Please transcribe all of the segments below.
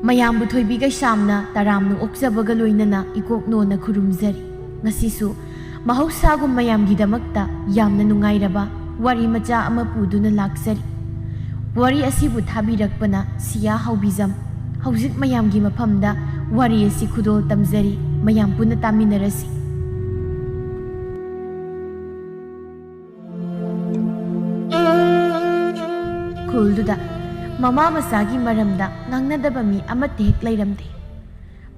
ꯃꯌꯥꯝꯕꯨ ꯊꯣꯏꯕꯤꯒ ꯁꯥꯝꯅ ꯇꯔꯥꯝꯅ ꯑꯣꯛꯆꯕꯒ ꯂꯣꯏꯅꯅ ꯏꯀꯣꯛꯅꯣꯅ ꯈꯨꯔꯨꯝꯖꯔꯤ꯫ ꯉꯁꯤꯁꯨ ꯃꯍꯧꯁꯥꯒꯨꯝ ꯃꯌꯥꯝꯒꯤꯗꯃꯛꯇ ꯌꯥꯝꯅ ꯅꯨꯡꯉꯥꯏꯔꯕ ꯋꯥꯔꯤ ꯃꯆꯥ ꯑꯃ ꯄꯨꯗꯨꯅ ꯂꯥꯛꯆꯔꯤ꯫ ꯋꯥꯔꯤ ꯑꯁꯤꯕꯨ ꯊꯥꯕꯤꯔꯛꯄꯅ ꯁꯤꯌꯥ ꯍꯥꯎꯕꯤꯖꯝ꯫ ꯍꯧꯖꯤꯛ ꯃꯌꯥꯝꯒꯤ ꯃꯐꯝꯗ ꯋꯥꯔꯤ ꯑꯁꯤ ꯈꯨꯗꯣꯜ ꯇꯝꯖꯔꯤ꯫ ꯃꯌꯥꯝ ꯄꯨꯟꯅ ꯇꯥꯃꯤꯟꯅꯔꯁꯤ꯫ ꯈꯨꯜꯗꯨꯗ ꯃꯃꯥ ꯃꯆꯥꯒꯤ ꯃꯔꯝꯗ ꯉꯥꯡꯅꯗꯕ ꯃꯤ ꯑꯃꯠꯇ ꯍꯦꯛ ꯂꯩꯔꯝꯗꯦ꯫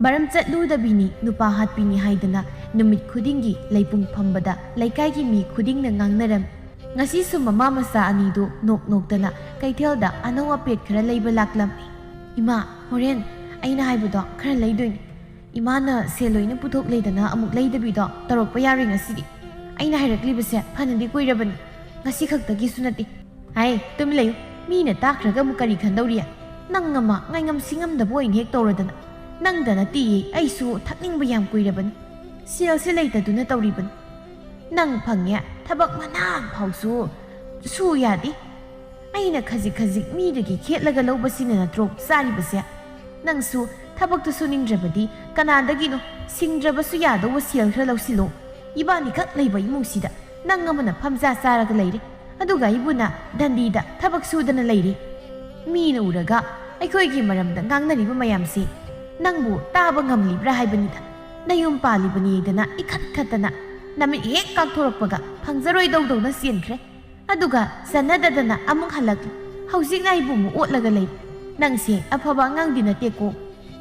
ꯃꯔꯝ ꯆꯠꯂꯨꯗꯕꯤꯅꯤ ꯅꯨꯄꯥ ꯍꯥꯠꯄꯤꯅꯤ ꯍꯥꯏꯗꯅ ꯅꯨꯃꯤꯠ ꯈꯨꯗꯤꯡꯒꯤ ꯂꯩꯄꯨꯡ ꯐꯝꯕꯗ ꯂꯩꯀꯥꯏꯒꯤ ꯃꯤ ꯈꯨꯗꯤꯡꯅ ꯉꯥꯡꯅꯔꯝꯃꯤ꯫ ꯉꯁꯤꯁꯨ ꯃꯃꯥ ꯃꯆꯥ ꯑꯅꯤꯗꯨ ꯅꯣꯛ ꯅꯣꯛꯇꯅ ꯀꯩꯊꯦꯜꯗ ꯑꯅꯧ ꯑꯄꯦꯠ ꯈꯔ ꯂꯩꯕ ꯂꯥꯛꯂꯝꯃꯤ꯫ ꯏꯃꯥ, ꯍꯣꯔꯦꯟ ꯑꯩꯅ ꯍꯥꯏꯕꯗꯣ ꯈꯔ ꯂꯩꯗꯣꯏꯅꯤ꯫ ꯏꯃꯥꯅ ꯁꯦꯜ ꯂꯣꯏꯅ ꯄꯨꯊꯣꯛ ꯂꯩꯗꯅ ꯑꯃꯨꯛ ꯂꯩꯗꯕꯤꯗꯣ ꯇꯧꯔꯛꯄ ꯌꯥꯔꯣꯏ ꯉꯁꯤꯗꯤ꯫ ꯑꯩꯅ ꯍꯥꯏꯔꯛꯂꯤꯕꯁꯦ ꯐꯅꯗꯤ ꯀꯨꯏꯔꯕꯅꯤ, ꯉꯁꯤ ꯈꯛꯇꯒꯤꯁꯨ ꯅꯠꯇꯦ꯫ ꯍꯥꯏ, ꯇꯨꯃꯤꯟ ꯂꯩꯌꯨ꯫ ꯃꯤꯅ ꯇꯥꯈ꯭ꯔꯒ ꯑꯃꯨꯛ ꯀꯔꯤ ꯈꯟꯗꯧꯔꯤ? ꯅꯪ ꯑꯃ ꯉꯥꯏꯉꯝ ꯁꯤꯡꯉꯝꯗꯕ ꯑꯣꯏꯅ ꯍꯦꯛ ꯇꯧꯔꯗꯅ꯫ ꯅꯪꯗ ꯅꯠꯇꯤꯌꯦ, ꯑꯩꯁꯨ ꯊꯛꯅꯤꯡꯕ ꯌꯥꯝ ꯀꯨꯏꯔꯕꯅꯤ꯫ ꯁꯦꯜꯁꯦ ꯂꯩꯇꯗꯨꯅ ꯇꯧꯔꯤꯕꯅꯤ꯫ ꯅꯪ ꯐꯪꯉꯦ, ꯊꯕꯛ ꯃꯅꯥ ꯐꯥꯎꯁꯨ ꯁꯨ ꯌꯥꯗꯦ꯫ ꯑꯩꯅ ꯈꯖꯤꯛ ꯈꯖꯤꯛ ꯃꯤꯗꯒꯤ ꯈꯦꯠꯂꯒ ꯂꯧꯕꯁꯤꯅ ꯅꯠꯇ꯭ꯔꯣ ꯆꯥꯔꯤꯕꯁꯦ? ꯅꯪꯁꯨ ꯊꯕꯛꯇꯨ ꯁꯨꯅꯤꯡꯗ꯭ꯔꯕꯗꯤ ꯀꯅꯥꯗꯒꯤꯅꯣ ꯁꯤꯡꯗ꯭ꯔꯕꯁꯨ ꯌꯥꯗꯧꯕ ꯁꯦꯜ ꯈꯔ ꯂꯧꯁꯤꯜꯂꯣ꯫ ꯏꯕꯥꯅꯤꯈꯛ ꯂꯩꯕ ꯏꯃꯨꯡꯁꯤꯗ ꯅꯪ ꯑꯃꯅ ꯐꯝꯖꯥ ꯆꯥꯔꯒ ꯂꯩꯔꯦ, ꯑꯗꯨꯒ ꯑꯩꯕꯨꯅ ꯗꯟꯗꯤꯗ ꯊꯕꯛ ꯁꯨꯗꯅ ꯂꯩꯔꯦ꯫ ꯃꯤꯅ ꯎꯔꯒ ꯑꯩꯈꯣꯏꯒꯤ ꯃꯔꯝꯗ ꯉꯥꯡꯅꯔꯤꯕ ꯃꯌꯥꯝꯁꯤ ꯅꯪꯕꯨ ꯇꯥꯕ ꯉꯝꯂꯤꯕ꯭ꯔꯥ ꯍꯥꯏꯕꯅꯤꯗ꯫ ꯅꯌꯨꯝ ꯄꯥꯜꯂꯤꯕꯅꯤꯗꯅ ꯏꯈꯠ ꯈꯠꯇꯅ ꯅꯃꯤꯠ ꯍꯦꯛ ꯀꯥꯛꯊꯣꯔꯛꯄꯒ ꯐꯪꯖꯔꯣꯏꯗꯧꯗꯧꯅ ꯆꯦꯟꯈ꯭ꯔꯦ, ꯑꯗꯨꯒ ꯆꯟꯅꯗꯗꯅ ꯑꯃꯨꯛ ꯍꯜꯂꯛꯂꯤ꯫ ꯍꯧꯖꯤꯛꯅ ꯑꯩꯕꯨ ꯑꯃꯨꯛ ꯑꯣꯠꯂꯒ ꯂꯩꯔꯦ꯫ ꯅꯪꯁꯦ ꯑꯐꯕ ꯑꯉꯥꯡꯗꯤ ꯅꯠꯇꯦꯀꯣ꯫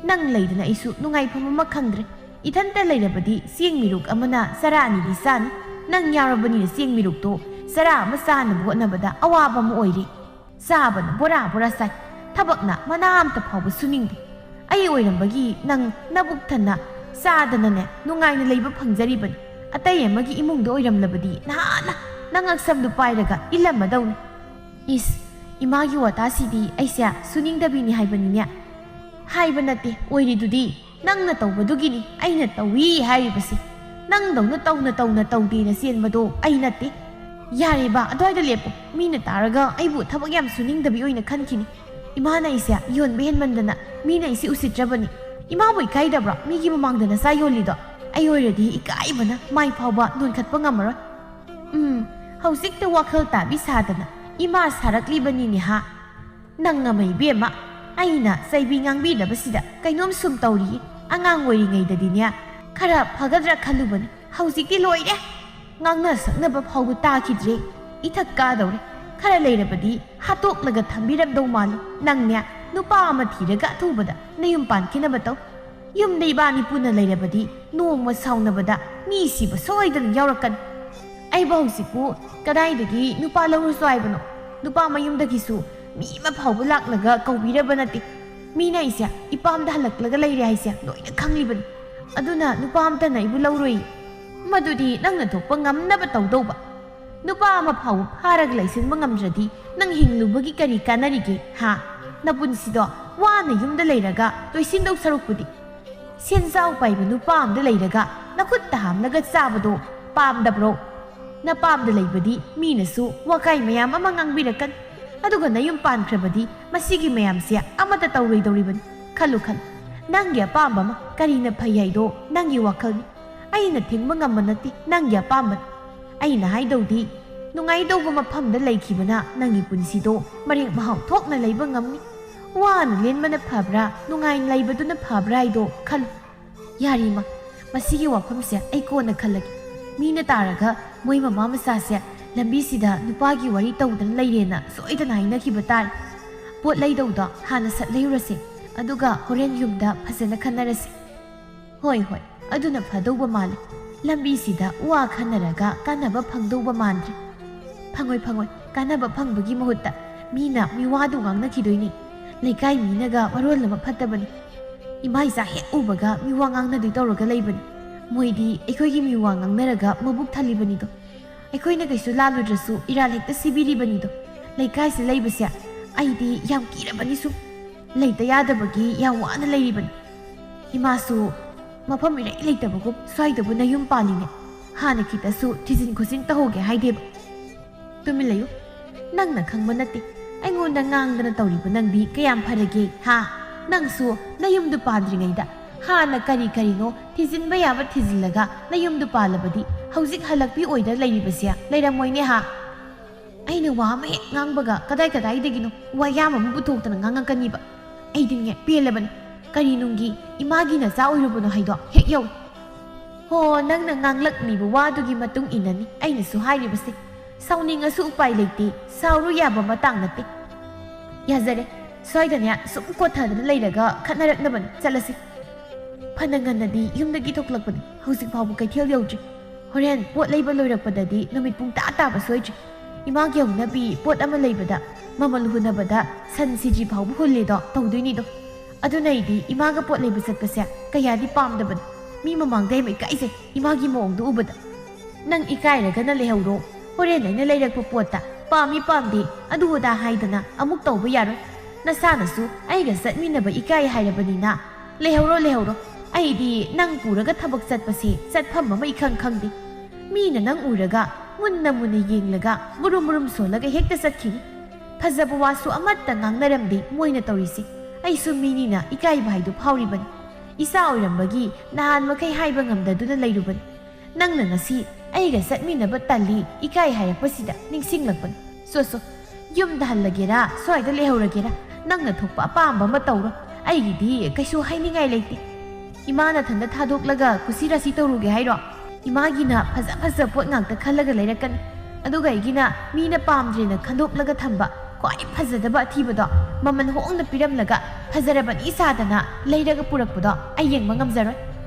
ꯅꯪ ꯂꯩꯗꯅ ꯑꯩꯁꯨ ꯅꯨꯡꯉꯥꯏꯐꯝ ꯑꯃ ꯈꯪꯗ꯭ꯔꯦ꯫ ꯏꯊꯟꯇ ꯂꯩꯔꯕꯗꯤ ꯆꯦꯡ ꯃꯤꯔꯨꯛ ꯑꯃꯅ ꯆꯔꯥ ꯑꯅꯤꯗꯤ ꯆꯥꯅꯤ꯫ ꯅꯪ ꯌꯥꯎꯔꯕꯅꯤꯅ ꯆꯦꯡ ꯃꯤꯔꯨꯛꯇꯣ ꯆꯔꯥ ꯑꯃ ꯆꯥꯅꯕ ꯍꯣꯠꯅꯕꯗ ꯑꯋꯥꯕ ꯑꯃ ꯑꯣꯏꯔꯦ꯫ ꯆꯥꯕꯅ ꯕꯣꯔꯥ ꯕꯣꯔꯥ ꯆꯥꯏ, ꯊꯕꯛꯅ ꯃꯅꯥ ꯑꯝꯇ ꯐꯥꯎꯕ ꯁꯨꯅꯤꯡꯗꯦ꯫ ꯑꯩ ꯑꯣꯏꯔꯝꯕꯒꯤ ꯅꯪ ꯅꯕꯨꯛ ꯊꯟꯅ ꯆꯥꯗꯅꯅꯦ ꯅꯨꯡꯉꯥꯏꯅ ꯂꯩꯕ ꯐꯪꯖꯔꯤꯕꯅꯤ꯫ ꯑꯇꯩ ꯑꯃꯒꯤ ꯏꯃꯨꯡꯗ ꯑꯣꯏꯔꯝꯂꯕꯗꯤ ꯅꯍꯥꯟꯅ ꯅꯪ ꯑꯛꯁꯝꯗꯨ ꯄꯥꯏꯔꯒ ꯏꯜꯂꯝꯃꯗꯧꯅꯤ꯫ ꯏꯁ, ꯏꯃꯥꯒꯤ ꯋꯥꯇꯥꯁꯤꯗꯤ ꯑꯩꯁꯦ ꯁꯨꯅꯤꯡꯗꯕꯤꯅꯤ ꯍꯥꯏꯕꯅꯤꯅꯦ꯫ ꯍꯥꯏꯕ ꯅꯠꯇꯦ, ꯑꯣꯏꯔꯤꯗꯨꯗꯤ ꯅꯪꯅ ꯇꯧꯕꯗꯨꯒꯤꯅꯤ ꯑꯩꯅ ꯇꯧꯏ ꯍꯥꯏꯔꯤꯕꯁꯤ꯫ ꯅꯪꯗꯧꯅ ꯇꯧꯅ ꯇꯧꯅ ꯇꯧꯗꯦꯅ ꯆꯦꯟꯕꯗꯣ ꯑꯩ ꯅꯠꯇꯦ꯫ ꯌꯥꯔꯦꯕ, ꯑꯗꯨꯋꯥꯏꯗ ꯂꯦꯞꯄꯨ꯫ ꯃꯤꯅ ꯇꯥꯔꯒ ꯑꯩꯕꯨ ꯊꯕꯛ ꯌꯥꯝ ꯁꯨꯅꯤꯡꯗꯕꯤ ꯑꯣꯏꯅ ꯈꯟꯈꯤꯅꯤ꯫ ꯏꯃꯥꯅ ꯑꯩꯁꯦ ꯌꯣꯟꯕ ꯍꯦꯟꯃꯟꯗꯅ ꯃꯤꯅ ꯑꯩꯁꯦ ꯎꯁꯤꯠꯇ꯭ꯔꯕꯅꯤ꯫ ꯏꯃꯥꯕꯨ ꯏꯀꯥꯏꯗꯕ꯭ꯔꯣ ꯃꯤꯒꯤ ꯃꯃꯥꯡꯗ ꯅꯆꯥ ꯌꯣꯜꯂꯤꯗꯣ? ꯑꯩ ꯑꯣꯏꯔꯗꯤ ꯏꯀꯥꯏꯕꯅ ꯃꯥꯏ ꯐꯥꯎꯕ ꯅꯣꯟꯈꯠꯄ ꯉꯝꯃꯔꯣꯏ꯫ ꯍꯧꯖꯤꯛꯇ ꯋꯥꯈꯜ ꯇꯥꯕꯤ ꯁꯥꯗꯅ ꯏꯃꯥ ꯁꯥꯔꯛꯂꯤꯕꯅꯤꯅꯦ ꯍꯥ? ꯅꯪ ꯑꯃ ꯏꯕꯦꯝꯃ, ꯑꯩꯅ ꯆꯩꯕꯤ ꯉꯥꯡꯕꯤꯅꯕꯁꯤꯗ ꯀꯩꯅꯣꯝ ꯁꯨꯝ ꯇꯧꯔꯤꯌꯦ꯫ ꯑꯉꯥꯡ ꯑꯣꯏꯔꯤꯉꯩꯗꯗꯤꯅꯦ ꯈꯔ ꯐꯒꯗ꯭ꯔꯥ ꯈꯜꯂꯨꯕꯅꯤ, ꯍꯧꯖꯤꯛꯇꯤ ꯂꯣꯏꯔꯦ꯫ ꯉꯥꯡꯅ ꯁꯛꯅꯕ ꯐꯥꯎꯕ ꯇꯥꯈꯤꯗ꯭ꯔꯦ꯫ ꯏꯊꯛ ꯀꯥꯗꯧꯔꯦ꯫ ꯈꯔ ꯂꯩꯔꯕꯗꯤ ꯍꯥꯠꯇꯣꯛꯂꯒ ꯊꯝꯕꯤꯔꯝꯗꯧ ꯃꯥꯜꯂꯤ꯫ ꯅꯪꯅꯦ ꯅꯨꯄꯥ ꯑꯃ ꯊꯤꯔꯒ ꯑꯊꯨꯕꯗ ꯅꯌꯨꯝ ꯄꯥꯟꯈꯤꯅꯕ ꯇꯧ꯫ ꯌꯨꯝꯗ ꯏꯕꯥꯅꯤ ꯄꯨꯟꯅ ꯂꯩꯔꯕꯗꯤ ꯅꯣꯡꯃ ꯁꯥꯎꯅꯕꯗ ꯃꯤ ꯁꯤꯕ ꯁꯣꯏꯗꯅ ꯌꯥꯎꯔꯛꯀꯅꯤ꯫ ꯑꯩꯕꯨ ꯍꯧꯖꯤꯛꯄꯨ ꯀꯗꯥꯏꯗꯒꯤ ꯅꯨꯄꯥ ꯂꯧꯔꯁꯨ ꯍꯥꯏꯕꯅꯣ? ꯅꯨꯄꯥ ꯃꯌꯨꯝꯗꯒꯤꯁꯨ ꯃꯤ ꯑꯃ ꯐꯥꯎꯕ ꯂꯥꯛꯂꯒ ꯀꯧꯕꯤꯔꯕ ꯅꯠꯇꯦ꯫ ꯃꯤꯅ ꯑꯩꯁꯦ ꯏꯄꯥꯝꯗ ꯍꯜꯂꯛꯂꯒ ꯂꯩꯔꯦ ꯍꯥꯏꯁꯦ ꯂꯣꯏꯅ ꯈꯪꯂꯤꯕꯅꯤ꯫ ꯑꯗꯨꯅ ꯅꯨꯄꯥ ꯑꯝꯇꯅ ꯑꯩꯕꯨ ꯂꯧꯔꯣꯏ꯫ ꯃꯗꯨꯗꯤ ꯅꯪꯅ ꯊꯣꯛꯄ ꯉꯝꯅꯕ ꯇꯧꯗꯧꯕ꯫ ꯅꯨꯄꯥ ꯑꯃ ꯐꯥꯎꯕ ꯐꯥꯔꯒ ꯂꯩꯁꯤꯟꯕ ꯉꯝꯗ꯭ꯔꯗꯤ ꯅꯪ ꯍꯤꯡꯂꯨꯕꯒꯤ ꯀꯔꯤ ꯀꯥꯟꯅꯔꯤꯒꯦ ꯍꯥ? ꯅꯄꯨꯟꯁꯤꯗꯣ ꯋꯥꯅ ꯌꯨꯝꯗ ꯂꯩꯔꯒ ꯂꯣꯏꯁꯤꯟꯗꯧ ꯁꯔꯨꯛꯄꯨꯗꯤ ꯁꯦꯟꯖꯥꯎ ꯄꯥꯏꯕ ꯅꯨꯄꯥ ꯑꯃꯗ ꯂꯩꯔꯒ ꯅꯈꯨꯠꯇ ꯍꯥꯝꯂꯒ ꯆꯥꯕꯗꯣ ꯄꯥꯝꯗꯕ꯭ꯔꯣ? ꯅꯄꯥꯝꯗ ꯂꯩꯕꯗꯤ ꯃꯤꯅꯁꯨ ꯋꯥꯀꯥꯏ ꯃꯌꯥꯝ ꯑꯃ ꯉꯥꯡꯕꯤꯔꯛꯀꯅꯤ, ꯑꯗꯨꯒ ꯅꯌꯨꯝ ꯄꯥꯟꯈ꯭ꯔꯕꯗꯤ ꯃꯁꯤꯒꯤ ꯃꯌꯥꯝꯁꯦ ꯑꯃꯠꯇ ꯇꯧꯔꯣꯏꯗꯧꯔꯤꯕꯅꯤ꯫ ꯈꯜꯂꯨ ꯈꯜꯂꯨ, ꯅꯪꯒꯤ ꯑꯄꯥꯝꯕ ꯑꯃ ꯀꯔꯤꯅ ꯐꯩ ꯍꯥꯏꯗꯣ ꯅꯪꯒꯤ ꯋꯥꯈꯜꯅꯤ꯫ ꯑꯩꯅ ꯊꯤꯡꯕ ꯉꯝꯕ ꯅꯠꯇꯦ, ꯅꯪꯒꯤ ꯑꯄꯥꯝꯕꯅꯤ꯫ ꯑꯩꯅ ꯍꯥꯏꯗꯧꯗꯤ ꯅꯨꯡꯉꯥꯏꯗꯧꯕ ꯃꯐꯝꯗ ꯂꯩꯈꯤꯕꯅ ꯅꯪꯒꯤ ꯄꯨꯟꯁꯤꯗꯣ ꯃꯔꯦꯛ ꯃꯍꯥꯎ ꯊꯣꯛꯅ ꯂꯩꯕ ꯉꯝꯅꯤ꯫ ꯋꯥꯅ ꯂꯦꯟꯕꯅ ꯐꯕ꯭ꯔꯥ ꯅꯨꯡꯉꯥꯏꯅ ꯂꯩꯕꯗꯨꯅ ꯐꯕ꯭ꯔꯥ ꯍꯥꯏꯗꯣ ꯈꯜꯂꯨ꯫ ꯌꯥꯔꯤꯃ, ꯃꯁꯤꯒꯤ ꯋꯥꯐꯝꯁꯦ ꯑꯩ ꯀꯣꯟꯅ ꯈꯜꯂꯒꯦ꯫ ꯃꯤꯅ ꯇꯥꯔꯒ ꯃꯣꯏ ꯃꯃꯥ ꯃꯆꯥꯁꯦ ꯂꯝꯕꯤꯁꯤꯗ ꯅꯨꯄꯥꯒꯤ ꯋꯥꯔꯤ ꯇꯧꯗꯅ ꯂꯩꯔꯦꯅ ꯁꯣꯏꯗꯅ ꯍꯥꯏꯅꯈꯤꯕ ꯇꯥꯔꯦ꯫ ꯄꯣꯠ ꯂꯩꯗꯧꯗꯣ ꯍꯥꯟꯅ ꯁꯠ ꯂꯩꯔꯨꯔꯁꯦ, ꯑꯗꯨꯒ ꯍꯣꯔꯦꯟ ꯌꯨꯝꯗ ꯐꯖꯅ ꯈꯟꯅꯔꯁꯤ꯫ ꯍꯣꯏ ꯍꯣꯏ, ꯑꯗꯨꯅ ꯐꯗꯧꯕ ꯃꯥꯜꯂꯤ꯫ ꯂꯝꯕꯤꯁꯤꯗ ꯋꯥ ꯈꯟꯅꯔꯒ ꯀꯥꯟꯅꯕ ꯐꯪꯗꯧꯕ ꯃꯥꯟꯗ꯭ꯔꯦ꯫ ꯐꯪꯉꯣꯏ ꯐꯪꯉꯣꯏ, ꯀꯥꯟꯅꯕ ꯐꯪꯕꯒꯤ ꯃꯍꯨꯠꯇ ꯃꯤꯅ ꯃꯤꯋꯥꯗꯨ ꯉꯥꯡꯅꯈꯤꯗꯣꯏꯅꯤ꯫ ꯂꯩꯀꯥꯏ ꯃꯤꯅꯒ ꯃꯔꯣꯜ ꯑꯃ ꯐꯠꯇꯕꯅꯤ꯫ ꯏꯃꯥ ꯏꯆꯥ ꯍꯦꯛ ꯎꯕꯒ ꯃꯤꯋꯥ ꯉꯥꯡꯅꯗꯣꯏ ꯇꯧꯔꯒ ꯂꯩꯕꯅꯤ꯫ ꯃꯣꯏꯗꯤ ꯑꯩꯈꯣꯏꯒꯤ ꯃꯤꯋꯥ ꯉꯥꯡꯅꯔꯒ ꯃꯕꯨꯛ ꯊꯜꯂꯤꯕꯅꯤꯗꯣ꯫ ꯑꯩꯈꯣꯏꯅ ꯀꯩꯁꯨ ꯂꯥꯜꯂꯨꯗ꯭ꯔꯁꯨ ꯏꯔꯥꯜ ꯍꯦꯛꯇ ꯁꯤꯕꯤꯔꯤꯕꯅꯤꯗꯣ꯫ ꯂꯩꯀꯥꯏꯁꯤ ꯂꯩꯕꯁꯦ ꯑꯩꯗꯤ ꯌꯥꯝ ꯀꯤꯔꯕꯅꯤ ꯁꯨꯝ꯫ ꯂꯩꯇ ꯌꯥꯗꯕꯒꯤ ꯌꯥꯝ ꯋꯥꯅ ꯂꯩꯔꯤꯕꯅꯤ꯫ ꯏꯃꯥꯁꯨ ꯃꯐꯝ ꯏꯔꯩ ꯂꯩꯇꯕꯒꯨꯝ ꯁ꯭ꯋꯥꯏꯗꯕꯨ ꯅꯌꯨꯝ ꯄꯥꯜꯂꯤꯅꯦ꯫ ꯍꯥꯟꯅ ꯈꯤꯇꯁꯨ ꯊꯤꯖꯤꯟ ꯈꯣꯠꯆꯤꯟ ꯇꯧꯍꯧꯒꯦ ꯍꯥꯏꯗꯦꯕ ꯇꯨꯃꯤꯟ ꯂꯩꯌꯨ ꯅꯪꯅ ꯈꯪꯕ ꯅꯠꯇꯦ ꯑꯩꯉꯣꯟꯗ ꯉꯥꯡꯗꯅ ꯇꯧꯔꯤꯕ ꯅꯪꯗꯤ ꯀꯌꯥꯝ ꯐꯔꯒꯦ ꯍꯥ ꯅꯪꯁꯨ ꯅꯌꯨꯝꯗꯨ ꯄꯥꯟꯗ꯭ꯔꯤꯉꯩꯗ ꯍꯥꯟꯅ ꯀꯔꯤ ꯀꯔꯤꯅꯣ ꯊꯤꯖꯤꯟꯕ ꯌꯥꯕ ꯊꯤꯖꯤꯜꯂꯒ ꯅꯌꯨꯝꯗꯨ ꯄꯥꯜꯂꯕꯗꯤ ꯍꯧꯖꯤꯛ ꯍꯜꯂꯛꯄꯤ ꯑꯣꯏꯗ ꯂꯩꯔꯤꯕꯁꯦ ꯂꯩꯔꯝꯃꯣꯏꯅꯦ ꯍꯥ ꯑꯩꯅ ꯋꯥ ꯑꯃ ꯍꯦꯛ ꯉꯥꯡꯕꯒ ꯀꯗꯥꯏꯗꯒꯤꯅꯣ ꯋꯥꯌꯥꯝ ꯑꯃ ꯄꯨꯊꯣꯛꯇꯅ ꯉꯥꯡꯉꯛꯀꯅꯤꯕ ꯑꯩꯗꯤꯅꯦ ꯄꯦꯜꯂꯕꯅꯤ ꯀꯔꯤꯅꯨꯡꯒꯤ ꯏꯃꯥꯒꯤ ꯅꯆꯥ ꯑꯣꯏꯔꯨꯕꯅꯣ ꯍꯥꯏꯗꯣ ꯍꯦꯛ ꯌꯧꯏ ꯍꯣ ꯅꯪꯅ ꯉꯥꯡꯂꯛꯂꯤꯕ ꯋꯥꯗꯨꯒꯤ ꯃꯇꯨꯡ ꯏꯟꯅꯅꯤ ꯑꯩꯅꯁꯨ ꯍꯥꯏꯔꯤꯕꯁꯦ ꯁꯥꯎꯅꯤꯡꯉꯁꯨ ꯎꯄꯥꯏ ꯂꯩꯇꯦ ꯁꯥꯎꯔꯨ ꯌꯥꯕ ꯃꯇꯥꯡ ꯅꯠꯇꯦ ꯌꯥꯖꯔꯦ ꯁ꯭ꯋꯥꯏꯗꯅꯦ ꯁꯨꯝ ꯀꯣꯠꯊꯗꯅ ꯂꯩꯔꯒ ꯈꯠꯅꯔꯛꯅꯕꯅꯤ ꯆꯠꯂꯁꯤ ꯐꯅ ꯉꯟꯅꯗꯤ ꯌꯨꯝꯗꯒꯤ ꯊꯣꯛꯂꯛꯄꯅꯤ ꯍꯧꯖꯤꯛ ꯐꯥꯎꯕ ꯀꯩꯊꯦꯜ ꯌꯧꯗ꯭ꯔꯤ ꯍꯣꯔꯦꯟ ꯄꯣꯠ ꯂꯩꯕ ꯂꯣꯏꯔꯛꯄꯗꯗꯤ ꯅꯨꯃꯤꯠ ꯄꯨꯡ ꯇꯥꯕ ꯁꯣꯏꯗ꯭ꯔꯤ ꯏꯃꯥꯒꯤ ꯍꯧꯅꯕꯤ ꯄꯣꯠ ꯑꯃ ꯂꯩꯕꯗ ꯃꯃꯜ ꯍꯨꯟꯅꯕꯗ ꯁꯟ ꯁꯤꯖꯤ ꯐꯥꯎꯕ ꯍꯨꯜꯂꯦꯗꯣ ꯇꯧꯗꯣꯏꯅꯤꯗꯣ ꯑꯗꯨꯅ ꯑꯩꯗꯤ ꯏꯃꯥꯒ ꯄꯣꯠ ꯂꯩꯕ ꯆꯠꯄꯁꯦ ꯀꯌꯥꯗꯤ ꯄꯥꯝꯗꯕꯅꯤ ꯃꯤ ꯃꯃꯥꯡꯗ ꯌꯥꯝ ꯏꯀꯥꯏꯖꯩ ꯏꯃꯥꯒꯤ ꯃꯑꯣꯡꯗꯣ ꯎꯕꯗ ꯅꯪ ꯏꯀꯥꯏꯔꯒꯅ ꯂꯩꯍꯧꯔꯣ ꯍꯣꯔꯦꯟ ꯑꯩꯅ ꯂꯩꯔꯛꯄ ꯄꯣꯠꯇ ꯄꯥꯝꯃꯤ ꯄꯥꯝꯗꯦ ꯑꯗꯨ ꯑꯗꯥ ꯍꯥꯏꯗꯅ ꯑꯃꯨꯛ ꯇꯧꯕ ꯌꯥꯔꯣꯏ ꯅꯁꯥꯅꯁꯨ ꯑꯩꯒ ꯆꯠꯃꯤꯟꯅꯕ ꯏꯀꯥꯏ ꯍꯥꯏꯔꯕꯅꯤꯅ ꯂꯩꯍꯧꯔꯣ ꯑꯩꯗꯤ ꯅꯪ ꯄꯨꯔꯒ ꯊꯕꯛ ꯆꯠꯄꯁꯦ ꯆꯠꯐꯝ ꯑꯃ ꯏꯈꯪ ꯈꯪꯗꯦ ꯃꯤꯅ ꯅꯪ ꯎꯔꯒ ꯃꯨꯟꯅ ꯌꯦꯡꯂꯒ ꯃꯨꯔꯨꯝ ꯁꯣꯜꯂꯒ ꯍꯦꯛꯇ ꯆꯠꯈꯤꯅꯤ ꯐꯖꯕ ꯋꯥꯁꯨ ꯑꯃꯠꯇ ꯉꯥꯡꯅꯔꯝꯗꯦ ꯃꯣꯏꯅ ꯇꯧꯔꯤꯁꯦ ꯑꯩꯁꯨ ꯃꯤꯅꯤꯅ ꯏꯀꯥꯏꯕ ꯍꯥꯏꯗꯨ ꯐꯥꯎꯔꯤꯕꯅꯤ ꯏꯆꯥ ꯑꯣꯏꯔꯝꯕꯒꯤ ꯅꯍꯥꯟ ꯃꯈꯩ ꯍꯥꯏꯕ ꯉꯝꯗꯗꯨꯅ ꯂꯩꯔꯨꯕꯅꯤ ꯅꯪꯅ ꯉꯁꯤ ꯑꯩꯒ ꯆꯠꯃꯤꯟꯅꯕ ꯇꯜꯂꯤ ꯏꯀꯥꯏ ꯍꯥꯏꯔꯛꯄꯁꯤꯗ ꯅꯤꯡꯁꯤꯡꯂꯛꯄꯅꯤ ꯁꯣ ꯌꯨꯝꯗ ꯍꯜꯂꯒꯦꯔꯥ ꯁ꯭ꯋꯥꯏꯗ ꯂꯩꯍꯧꯔꯒꯦꯔꯥ ꯅꯪꯅ ꯊꯣꯛꯄ ꯑꯄꯥꯝꯕ ꯑꯃ ꯇꯧꯔꯣ ꯑꯩꯒꯤꯗꯤ ꯀꯩꯁꯨ ꯍꯥꯏꯅꯤꯡꯉꯥꯏ ꯂꯩꯇꯦ 이마나 단다 타독라가 구시라시 떠오르게 하이러 이마기나 파자 폿 ngakta khallaga leirakan aduga igina mina pamdrina khandoklaga thamba kwai phajadaba thibado maman hongna piramlaga phajaraban isadana leiraga purakpado ayeng mangamjaroi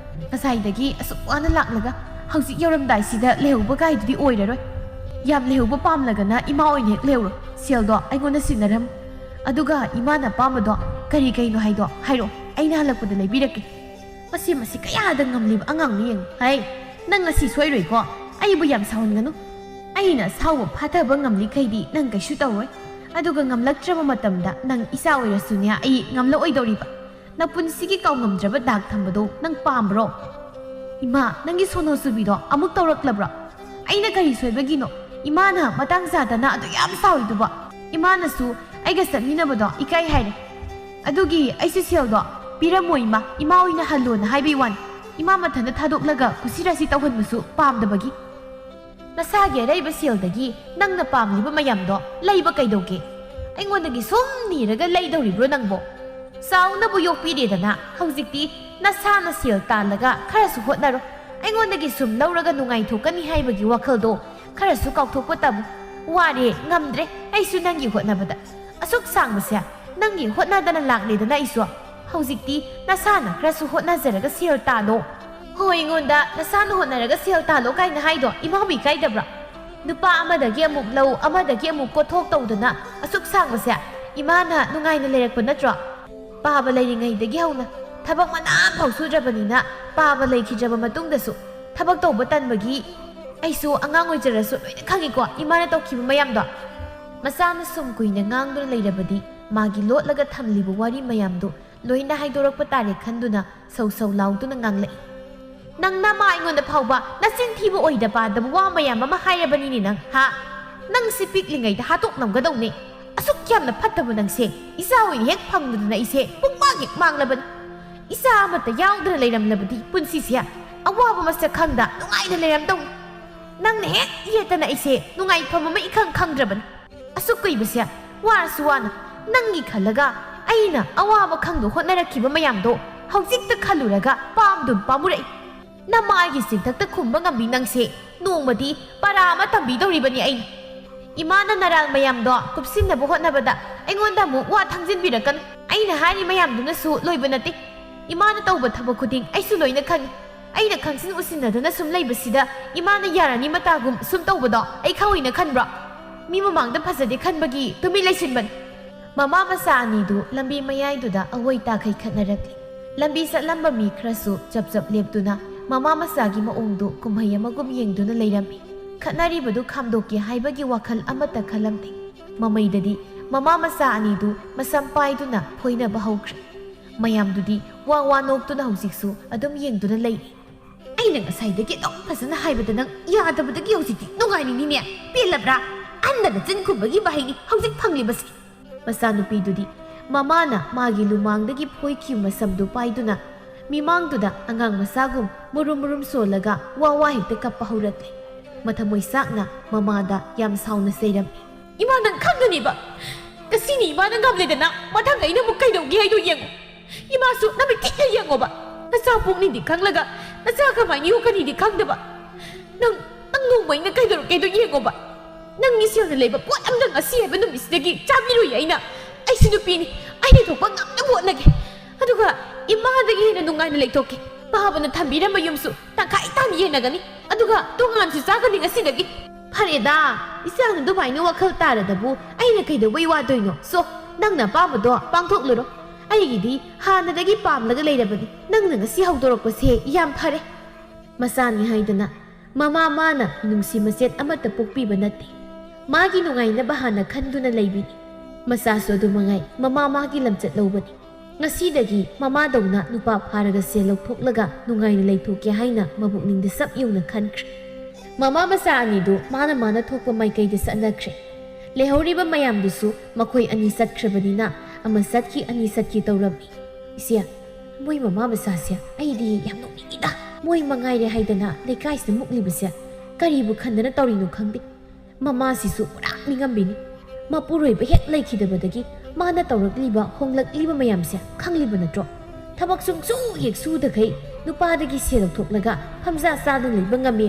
ngasai asukwana laklaga hausi yoramdai sida lehubba gaidudi oiraroi yam lehubba pamlagana ima oine lehuro seldo aigona sinaram aduga imana pamado kari kaino haido hairo aina halakpada leibirake masi kayada ngamlib angang yeng hai nang ngasi soiroi ko aibu yam saunganu aina sawo phataba ngamli kaidi nang kaisu tawoi aduga ngamlaktraba matamda nang isa oirasunya ai ngamla oidoriba na punsigi kaw ngamdraba dak thambado nang pambro ima nangi sono subido amuk tawraklabra aina kari soibagino imana matang sadana adu yam sawiduba imana su aiga samminabado ikai haire adugi aisi seldo Piramoy ima oina halona haibi wan ima mathana thadoklaga kusirasi tawhanmusu pamdabagi nasage reiba seldagi nangna pamliba mayamdo leiba kaidoge aingondagi sum niraga leidoribro nangbo sauna bu yokpiredana haujikti nasana sel talaga kharasu hotnaro aingondagi sum lauraga nungai thokani haibagi wakhaldo kharasu kaukthokpa tabu ware ngamdre aisu nangi hotnabada asuk sangmase nangi hotnadana lakledana aisu Haujikti nasana kharasu hotnajaraga sel talo hoi ngonda nasana hotnaraga sel talo kaina haido imabi kaidabra nupa amadagi amuk lau amadagi amuk kothok tawdana asuk sangmase imana nungaina lerakpa natro paba leiringaidagi hauna thabak manam phausudrabanina paba leikhijaba matungdasu thabak tawba tanbagi aisu angang oijarasu loina khangiko imana tawkhiba mayamdo masana sum kuina ngangduna leirabadi magi lotlaga thamliba wari mayamdo loina haidorakpa tare khanduna sau lauduna nganglai nang nama aingonda phauba nasin thiba oida pa da wa mayam ma hairabani ni nang ha nang sipik lingai da hatok namgadawne asuk kyamna phattaba nang se isa oi hek phangduna ise pukmagi manglaban isa amata yaudra leiramlabadi punsi sia awaba masa khangda nungaina leiramdong nang ne hek yetana ise nungai phamama ikhang khangdraban asuk kuibasya warsuwana nangi khalaga aina awaba khangdo hotnarakiba mayamdo haujikta khaluraga pamdum pamurai namaigi singthakta khumba ngambi nangse nongmadi parama tambidoribani aina imana narang mayamdo kupsinnabu hotnabada aingonda mu wa thangjinbirakan aina hari mayamduna su loiba nate imana tawba thaba khuding aisu loina khangi aina khangsin usinaduna sum leibasida imana yarani matagum sum tawbado ai khawina khanbra mi mamangda phajade khanbagi tumi leisinban Mama masa anidu lambi mayaiduda awai takai khatnarakli lambi satlamba mi khrasu chap leptuna mama masagi maongdu kumhaya magum yengduna leirami khatnaribadu khamdoki haibagi wakhal amata khalamte mamaidadi mama masa anidu masampaiduna phoinaba haukhre mayamdudi wa noktuna hausiksu adum yengduna lei aina ꯑꯩꯅ ꯉꯁꯥꯏꯗꯒꯤ ꯑꯗꯨꯝ ꯐꯖꯅ ꯍꯥꯏꯕꯗ ꯅꯪ ꯌꯥꯗꯕꯗꯒꯤ ꯍꯧꯖꯤꯛꯇꯤ ꯅꯨꯡꯉꯥꯏꯔꯤꯅꯤꯅꯦ ꯄꯦꯜꯂꯕ꯭ꯔꯥ ꯍꯟꯗꯅ ꯆꯤꯟ ꯈꯨꯝꯕꯒꯤ ꯃꯍꯩꯅꯤ ꯍꯧꯖꯤꯛ ꯐꯪꯂꯤꯕꯁꯤ ꯃꯆꯥꯅꯨꯄꯤꯗꯨꯗꯤ ꯃꯃꯥꯅ ꯃꯥꯒꯤ ꯂꯨꯃꯥꯡꯗꯒꯤ ꯐꯣꯏꯈꯤꯕ ꯃꯁꯝꯗꯨ ꯄꯥꯏꯗꯨꯅ ꯃꯤꯃꯥꯡꯗꯨꯗ ꯑꯉꯥꯡ ꯃꯆꯥꯒꯨꯝ ꯃꯨꯔꯨꯝ ꯃꯨꯔꯨꯝ ꯁꯣꯜꯂꯒ ꯋꯥ ꯍꯦꯛꯇ ꯀꯞꯄ ꯍꯧꯔꯛꯂꯦ ꯃꯊꯃꯣꯏ ꯆꯥꯛꯅ ꯃꯃꯥꯗ ꯌꯥꯝ ꯁꯥꯎꯅ ꯆꯩꯔꯝꯃꯤ ꯏꯃꯥ ꯅꯪ ꯈꯪꯒꯅꯤꯕ ꯉꯁꯤꯅꯤ ꯏꯃꯥꯅ ꯉꯝꯂꯦꯗꯅ ꯃꯊꯪ ꯑꯩꯅ ꯑꯃꯨꯛ ꯀꯩꯗꯧꯒꯦ ꯍꯥꯏꯗꯣ ꯌꯦꯡꯉꯨ ꯏꯃꯥꯁꯨ ꯅꯃꯤꯠ ꯊꯤꯅ ꯌꯦꯡꯉꯣꯕ ꯅꯆꯥ ꯄꯣꯛꯅꯤꯗꯤ ꯈꯪꯂꯒ ꯅꯆꯥ ꯀꯃꯥꯏꯅ ꯌꯣꯛꯀꯅꯤꯗꯤ ꯈꯪꯗꯕ ꯅꯪ ꯅꯣꯡꯃ ꯑꯩꯅ ꯀꯩꯗꯧꯔꯛꯀꯦꯗꯣ ꯌꯦꯡꯉꯣꯕ ꯅꯪꯒꯤ ꯁꯦꯜꯅ ꯂꯩꯕ ꯄꯣꯠ ꯑꯃꯗ ꯉꯁꯤ ꯍꯥꯏꯕ ꯅꯨꯃꯤꯠꯁꯤꯗꯒꯤ ꯆꯥꯕꯤꯔꯨꯏ ꯑꯩꯁꯨ ꯅꯨꯄꯤꯅꯤ ꯑꯩꯅ ꯊꯣꯛꯄ ꯉꯝꯅꯕ ꯍꯣꯠꯅꯒꯦ ꯑꯗꯨꯒ ꯏꯃꯥꯗꯒꯤ ꯍꯦꯟꯅ ꯅꯨꯡꯉꯥꯏꯅ ꯂꯩꯊꯣꯛꯀꯦ ꯄꯥꯕꯅ ꯊꯝꯕꯤꯔꯝꯕ ꯌꯨꯝꯁꯨ ꯇꯪꯈꯥꯏ ꯇꯥꯅ ꯌꯦꯟꯅꯒꯅꯤ ꯑꯗꯨꯒ ꯇꯣꯉꯥꯟꯁꯨ ꯆꯥꯒꯅꯤ ꯉꯁꯤꯗꯒꯤ ꯐꯔꯦꯗ ꯏꯆꯥꯅ ꯑꯗꯨꯃꯥꯏꯅ ꯋꯥꯈꯜ ꯇꯥꯔꯗꯕꯨ ꯑꯩꯅ ꯀꯩꯗꯧꯕꯩ ꯋꯥꯗꯣꯏꯅꯣ ꯁꯣ ꯅꯪꯅ ꯑꯄꯥꯝꯕꯗꯣ ꯄꯥꯡꯊꯣꯛꯂꯨꯔꯣ ꯑꯩꯒꯤꯗꯤ ꯍꯥꯟꯅꯗꯒꯤ ꯄꯥꯝꯂꯒ ꯂꯩꯔꯕꯅꯤ ꯅꯪꯅ ꯉꯁꯤ ꯍꯧꯗꯣꯔꯛꯄꯁꯦ ꯌꯥꯝ ꯐꯔꯦ ꯃꯆꯥꯅꯤ ꯍꯥꯏꯗꯅ ꯃꯃꯥ ꯃꯥꯅ ꯅꯨꯡꯁꯤ ꯃꯆꯦꯠ ꯑꯃꯠꯇ ꯄꯣꯛꯄꯤꯕ ꯅꯠꯇꯦ ꯃꯥꯒꯤ ꯅꯨꯡꯉꯥꯏꯅꯕ ꯍꯥꯟꯅ ꯈꯟꯗꯨꯅ ꯂꯩꯕꯤꯅꯤ ꯃꯆꯥꯁꯨ ꯑꯗꯨꯃꯉꯥꯏ ꯃꯃꯥ ꯃꯥꯒꯤ ꯂꯝꯆꯠ ꯂꯧꯕꯅꯤ ꯉꯁꯤꯗꯒꯤ ꯃꯃꯥꯗꯧꯅ ꯅꯨꯄꯥ ꯐꯥꯔꯒ ꯁꯦꯜ ꯂꯧꯊꯣꯛꯂꯒ ꯅꯨꯡꯉꯥꯏꯅ ꯂꯩꯊꯣꯛꯀꯦ ꯍꯥꯏꯅ ꯃꯕꯨꯛꯅꯤꯡꯗ ꯁꯞ ꯌꯧꯅ ꯈꯟꯈ꯭ꯔꯦ ꯃꯃꯥ ꯃꯆꯥ ꯑꯅꯤꯗꯨ ꯃꯥꯅ ꯊꯣꯛꯄ ꯃꯥꯏꯀꯩꯗ ꯆꯠꯅꯈ꯭ꯔꯦ ꯂꯩꯍꯧꯔꯤꯕ ꯃꯌꯥꯝꯗꯨꯁꯨ ꯃꯈꯣꯏ ꯑꯅꯤ ꯆꯠꯈ꯭ꯔꯕꯅꯤꯅ ꯑꯃ ꯆꯠꯈꯤ ꯑꯅꯤ ꯆꯠꯈꯤ ꯇꯧꯔꯝꯃꯤ ꯏꯆꯦ ꯃꯣꯏ ꯃꯃꯥ ꯃꯆꯥꯁꯦ ꯑꯩꯗꯤ ꯌꯥꯝ ꯅꯣꯛꯅꯤꯡꯉꯤꯗ ꯃꯣꯏ ꯃꯉꯥꯏꯔꯦ ꯍꯥꯏꯗꯅ ꯂꯩꯀꯥꯏꯁꯤꯗ ꯃꯨꯛꯂꯤꯕꯁꯦ ꯀꯔꯤꯕꯨ ꯈꯟꯗꯅ ꯇꯧꯔꯤꯅꯣ ꯈꯪꯗꯦ ꯃꯃꯥꯁꯤꯁꯨ ꯄꯨꯔꯥ ꯅꯤꯡꯉꯝꯕꯤꯅꯤ ꯃꯄꯨꯔꯣꯏꯕ ꯍꯦꯛ ꯂꯩꯈꯤꯗꯕꯗꯒꯤ ꯃꯥꯅ ꯇꯧꯔꯛꯂꯤꯕ ꯍꯣꯡꯂꯛꯂꯤꯕ ꯃꯌꯥꯝꯁꯦ ꯈꯪꯂꯤꯕ ꯅꯠꯇ꯭ꯔꯣ ꯊꯕꯛ ꯁꯨꯡꯁꯨ ꯍꯦꯛ ꯁꯨꯗꯈꯩ ꯅꯨꯄꯥꯗꯒꯤ ꯁꯦꯜ ꯂꯧꯊꯣꯛꯂꯒ ꯐꯝꯖꯥ ꯆꯥꯗꯅ ꯂꯩꯕ ꯉꯝꯃꯦ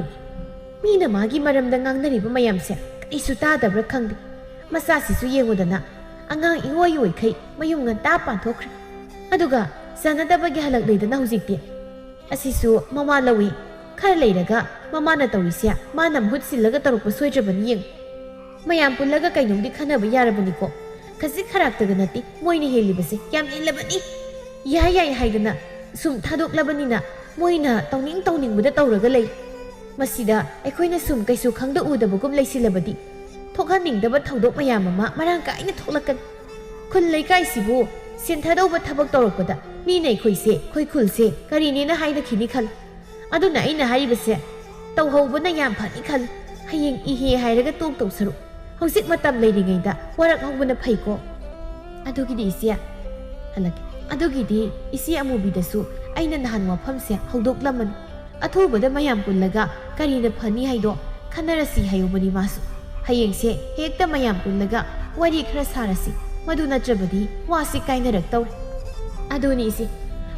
ꯃꯤꯅ ꯃꯥꯒꯤ ꯃꯔꯝꯗ ꯉꯥꯡꯅꯔꯤꯕ ꯃꯌꯥꯝꯁꯦ ꯀꯔꯤꯁꯨ ꯇꯥꯗꯕ꯭ꯔꯥ ꯈꯪꯗꯦ ꯃꯆꯥꯁꯤꯁꯨ ꯌꯦꯡꯉꯨꯗꯅ ꯑꯉꯥꯡ ꯏꯑꯣꯏ ꯑꯣꯏꯈꯩ ꯃꯌꯨꯝ ꯉꯟꯇꯥ ꯄꯥꯟꯊꯣꯛꯈ꯭ꯔꯦ ꯑꯗꯨꯒ ꯆꯥꯟꯅꯗꯕꯒꯤ ꯍꯜꯂꯛꯂꯦꯗꯅ ꯍꯧꯖꯤꯛꯇꯤ ꯑꯁꯤꯁꯨ ꯃꯃꯥ ꯂꯧꯏ ꯈꯔ ꯂꯩꯔꯒ ꯃꯃꯥꯅ ꯇꯧꯔꯤꯁꯦ ꯃꯥꯅ ꯃꯍꯨꯠ ꯁꯤꯜꯂꯒ ꯇꯧꯔꯛꯄ ꯁꯣꯏꯗ꯭ꯔꯕꯅꯤ ꯌꯦꯡꯉꯨ ꯃꯌꯥꯝ ꯄꯨꯜꯂꯒ ꯀꯩꯅꯣꯝꯗꯤ ꯈꯟꯅꯕ ꯌꯥꯔꯕꯅꯤꯀꯣ ꯈꯖꯤꯛ ꯈꯔꯥꯛꯇꯒ ꯅꯠꯇꯦ ꯃꯣꯏꯅ ꯍꯦꯜꯂꯤꯕꯁꯦ ꯌꯥꯝ ꯍꯦꯜꯂꯕꯅꯤ ꯌꯥꯏ ꯍꯥꯏꯗꯅ ꯁꯨꯝ ꯊꯥꯗꯣꯛꯂꯕꯅꯤꯅ ꯃꯣꯏꯅ ꯇꯧꯅꯤꯡꯕꯗ ꯇꯧꯔꯒ ꯂꯩ ꯃꯁꯤꯗ ꯑꯩꯈꯣꯏꯅ ꯁꯨꯝ ꯀꯩꯁꯨ ꯈꯪꯗ ꯎꯗꯕꯒꯨꯝ ꯂꯩꯁꯤꯜꯂꯕꯗꯤ ꯊꯣꯛꯍꯟꯅꯤꯡꯗꯕ ꯊꯧꯗꯣꯛ ꯃꯌꯥꯝ ꯑꯃ ꯃꯔꯥꯡ ꯀꯥꯏꯅ ꯊꯣꯛꯂꯛꯀꯅꯤ ꯈꯨꯜ ꯂꯩꯀꯥꯏꯁꯤꯕꯨ ꯁꯦꯟꯊꯗꯧꯕ ꯊꯕꯛ ꯇꯧꯔꯛꯄꯗ ꯃꯤꯅ ꯑꯩꯈꯣꯏ ꯈꯨꯜꯁꯦ ꯀꯔꯤꯅꯦꯅ ꯍꯥꯏꯅꯈꯤꯅꯤ ꯈꯜꯂꯨ ꯑꯗꯨꯅ ꯑꯩꯅ ꯍꯥꯏꯔꯤꯕꯁꯦ ꯇꯧꯍꯧꯕꯅ ꯌꯥꯝ ꯐꯅꯤ ꯈꯜꯂꯨ ꯍꯌꯦꯡ ꯏꯍꯦ ꯍꯥꯏꯔꯒ ꯇꯣꯛ ꯁꯔꯨꯛ ꯍꯧꯖꯤꯛ ꯃꯇꯝ ꯂꯩꯔꯤꯉꯩꯗ ꯋꯥꯔꯛꯍꯧꯕꯅ ꯐꯩꯀꯣ ꯑꯗꯨꯒꯤꯗꯤ ꯏꯆꯦ ꯍꯜꯂꯛꯀꯦ ꯑꯗꯨꯒꯤꯗꯤ ꯏꯆꯦ ꯑꯃꯨꯕꯤꯗꯁꯨ ꯑꯩꯅ ꯅꯍꯥꯟ ꯋꯥꯐꯝꯁꯦ ꯍꯧꯗꯣꯛꯂꯝꯃꯅꯤ ꯑꯊꯨꯕꯗ ꯃꯌꯥꯝ ꯄꯨꯜꯂꯒ ꯀꯔꯤꯅ ꯐꯅꯤ ꯍꯥꯏꯗꯣ ꯈꯟꯅꯔꯁꯤ ꯍꯥꯏꯌꯨꯕꯅꯤ ꯃꯥꯁꯨ ꯍꯌꯦꯡꯁꯦ ꯍꯦꯛꯇ ꯃꯌꯥꯝ ꯄꯨꯜꯂꯒ ꯋꯥꯔꯤ ꯈꯔ ꯁꯥꯔꯁꯤ ꯃꯗꯨ ꯅꯠꯇ꯭ꯔꯕꯗꯤ ꯋꯥꯁꯤ ꯀꯥꯏꯅꯔꯛꯇꯧꯔꯦ ꯑꯗꯨꯅꯤ ꯏꯆꯦ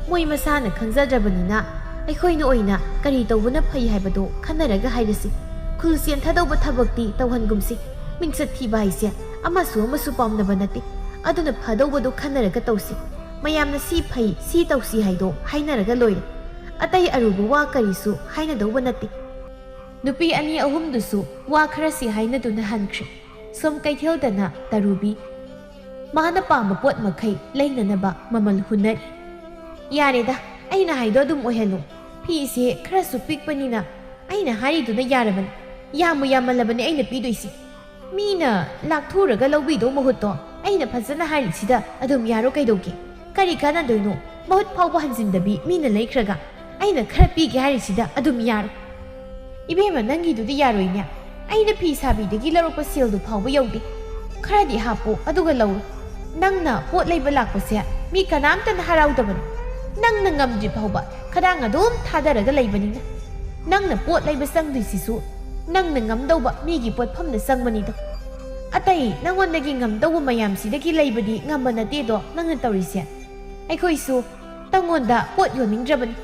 ꯃꯣꯏ ꯃꯁꯥꯅ ꯈꯪꯖꯗ꯭ꯔꯕꯅꯤꯅ ꯑꯩꯈꯣꯏꯅ ꯑꯣꯏꯅ ꯀꯔꯤ ꯇꯧꯕꯅ ꯐꯩ ꯍꯥꯏꯕꯗꯣ ꯈꯟꯅꯔꯒ ꯍꯥꯏꯔꯁꯤ ꯈꯨꯜ ꯆꯦꯟꯊꯗꯧꯕ ꯊꯕꯛꯇꯤ ꯇꯧꯍꯟꯒꯨꯝꯁꯤ ꯃꯤꯡꯆꯠ ꯊꯤꯕ ꯍꯥꯏꯁꯦ ꯑꯃꯁꯨ ꯄꯥꯝꯅꯕ ꯅꯠꯇꯦ ꯑꯗꯨꯅ ꯐꯗꯧꯕꯗꯣ ꯈꯟꯅꯔꯒ ꯇꯧꯁꯤ ꯃꯌꯥꯝꯅ ꯁꯤ ꯐꯩ ꯁꯤ ꯇꯧꯁꯤ ꯍꯥꯏꯗꯣ ꯍꯥꯏꯅꯔꯒ ꯂꯣꯏꯔꯦ ꯑꯇꯩ ꯑꯔꯨꯕ ꯋꯥ ꯀꯔꯤꯁꯨ ꯍꯥꯏꯅꯗꯧꯕ ꯅꯠꯇꯦ ꯅꯨꯄꯤ ꯑꯅꯤ ꯑꯍꯨꯝꯗꯨꯁꯨ ꯋꯥ ꯈꯔꯁꯤ ꯍꯥꯏꯅꯗꯨꯅ ꯍꯟꯈ꯭ꯔꯦ ꯁꯣꯝ ꯀꯩꯊꯦꯜꯗꯅ ꯇꯔꯨꯕꯤ ꯃꯥꯅ ꯄꯥꯝꯕ ꯄꯣꯠ ꯃꯈꯩ ꯂꯩꯅꯅꯕ ꯃꯃꯜ ꯍꯨꯟꯅꯔꯤ ꯌꯥꯔꯦꯗ ꯑꯩꯅ ꯍꯥꯏꯗꯣ ꯑꯗꯨꯝ ꯑꯣꯏꯍꯜꯂꯨ ꯐꯤꯁꯦ ꯈꯔꯁꯨ ꯄꯤꯛꯄꯅꯤna ꯑꯩꯅ ꯍꯥꯏꯔꯤꯗꯨꯅ ꯌꯥꯔꯕꯅꯤ ꯌꯥꯝꯃꯜꯂꯕꯅꯤ ꯑꯩꯅ ꯄꯤꯗꯣꯏꯁꯤ ꯃꯤꯅ ꯂꯥꯛꯊꯨꯔꯒ ꯂꯧꯕꯤꯗꯧ ꯃꯍꯨꯠꯇꯣ ꯑꯩꯅ ꯐꯖꯅ ꯍꯥꯏꯔꯤꯁꯤꯗ ꯑꯗꯨꯝ ꯌꯥꯔꯣ ꯀꯩꯗꯧꯒꯦ ꯀꯔꯤ ꯀꯥꯟꯅꯗꯣꯏꯅꯣ ꯃꯍꯨꯠ ꯐꯥꯎꯕ ꯍꯟꯖꯤꯟꯗꯕꯤ ꯃꯤꯅ ꯂꯩꯈ꯭ꯔꯒ ꯑꯩꯅ ꯈꯔ ꯄꯤꯒꯦ ꯍꯥꯏꯔꯤꯁꯤꯗ ꯑꯗꯨꯝ ꯌꯥꯔꯣ 이베마 ꯅꯪꯒꯤꯗꯨꯗꯤ ꯌꯥꯔꯣꯏꯅꯦ ꯑꯩꯅ ꯐꯤ ꯁꯥꯕꯤꯗꯒꯤ ꯂꯧꯔꯛꯄ ꯁꯦꯜꯗꯨ ꯐꯥꯎꯕ ꯌꯧꯗꯦ ꯈꯔꯗꯤ ꯍꯥꯞꯄꯣ ꯑꯗꯨꯒ ꯂꯧꯔꯣ ꯅꯪꯅ ꯄꯣꯠ ꯂꯩꯕ ꯂꯥꯛꯄꯁꯦ ꯃꯤ ꯀꯅꯥꯝꯇꯅ ꯍꯔꯥꯎꯗꯕꯅꯤ ꯅꯪꯅ ꯉꯝꯗ꯭ꯔꯤ ꯐꯥꯎꯕ ꯈꯗꯥꯡ ꯑꯗꯨꯝ ꯊꯥꯗꯔꯒ ꯂꯩꯕꯅꯤꯅ ꯅꯪꯅ ꯄꯣꯠ ꯂꯩꯕ ꯆꯪꯗꯣꯏꯁꯤꯁꯨ ꯅꯪꯅ ꯉꯝꯗꯧꯕ ꯃꯤꯒꯤ ꯄꯣꯠꯐꯝꯗ ꯆꯪꯕꯅꯤꯗꯣ ꯑꯇꯩ ꯅꯪꯉꯣꯟꯗꯒꯤ ꯉꯝꯗꯧꯕ ꯃꯌꯥꯝꯁꯤꯗꯒꯤ ꯂꯩꯕꯗꯤ ꯉꯝꯕ ꯅꯠꯇꯦꯗꯣ ꯅꯪꯅ ꯇꯧꯔꯤꯁꯦ ꯑꯩꯈꯣꯏꯁꯨ ꯇꯪꯉꯣꯟꯗ ꯄꯣꯠ ꯌꯣꯟꯅꯤꯡꯗ꯭ꯔꯕꯅꯤ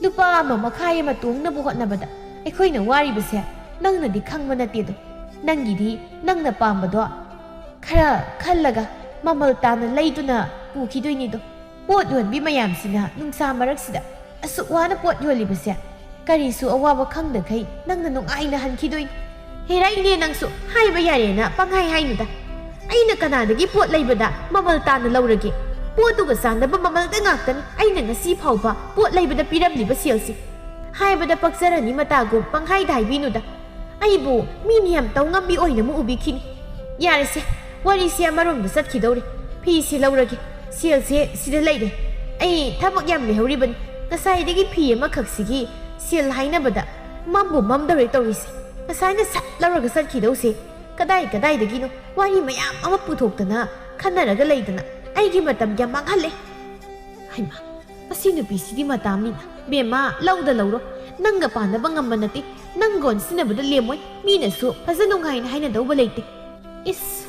ꯂꯨꯄꯥ ꯑꯃ ꯃꯈꯥꯏ ꯑꯃ ꯇꯣꯡꯅꯕ ꯍꯣꯠꯅꯕꯗ ꯑꯩꯈꯣꯏꯅ ꯋꯥꯔꯤꯕꯁꯦ ꯅꯪꯅꯗꯤ ꯈꯪꯕ ꯅꯠꯇꯦꯗꯣ ꯅꯪꯒꯤꯗꯤ ꯅꯪꯅ ꯄꯥꯝꯕꯗꯣ खरा खल्लगा ममल ताना लैदुना पुखिदोइनिदो पोट योनबी मयामसिना नुंसा मरक्सिदा असुक वाना पोट योलिबसे करिसु अवाबा खंगदखै नंगना नुंगाइना हनखिदोइ हेराइने नंगसु हाइबा यारेना पंगाइ हाइनुदा अइना कनादगी पोट लैबदा ममल ताना लौरगे पोटुगा सांदबा ममलदा ngaktani अइना ngasi phauba पोट लैबदा पिरमलिबा सेलसि हाइबदा पक्सरनि मतागु पंगाइ दाइबिनुदा अइबु मिनियम तौंगमबि ओइना मु उबिखिनि यारेसे वारीसे अमरोमदा चटखिदौरे फीसे लौरगे सेलसे सिदा लैरे अई थबक याम लेहौरिबनि ngसाइदगी फी अमखक्सिगी ꯁꯦꯜ ꯍꯥꯏꯅꯕꯗ ꯃꯝꯕꯨ ꯃꯝꯗꯧꯔꯦ ꯇꯧꯔꯤꯁꯦ ꯉꯁꯥꯏꯅ ꯁꯠ ꯂꯧꯔꯒ ꯆꯠꯈꯤꯗꯧꯁꯦ ꯀꯗꯥꯏꯗꯒꯤꯅꯣ ꯋꯥꯔꯤ ꯃꯌꯥꯝ ꯑꯃ ꯄꯨꯊꯣꯛꯇꯅ ꯈꯟꯅꯔꯒ ꯂꯩꯗꯅ ꯑꯩꯒꯤ ꯃꯇꯝ ꯌꯥꯝ ꯃꯥꯡꯍꯜꯂꯦ ꯍꯩꯃꯥ ꯃꯁꯤ ꯅꯨꯄꯤꯁꯤꯗꯤ ꯃꯇꯥꯝꯅꯤꯅ ꯕꯦꯝꯃ ꯂꯧꯗ ꯂꯧꯔꯣ ꯅꯪꯒ ꯄꯥꯟꯅꯕ ꯉꯝꯕ ꯅꯠꯇꯦ ꯅꯪꯒꯣꯟ ꯁꯤꯟꯅꯕꯗ ꯂꯦꯝꯃꯣꯏ ꯃꯤꯅꯁꯨ ꯐꯖ ꯅꯨꯡꯉꯥꯏꯅ ꯍꯥꯏꯅꯗꯧꯕ ꯂꯩꯇꯦ ꯏꯁ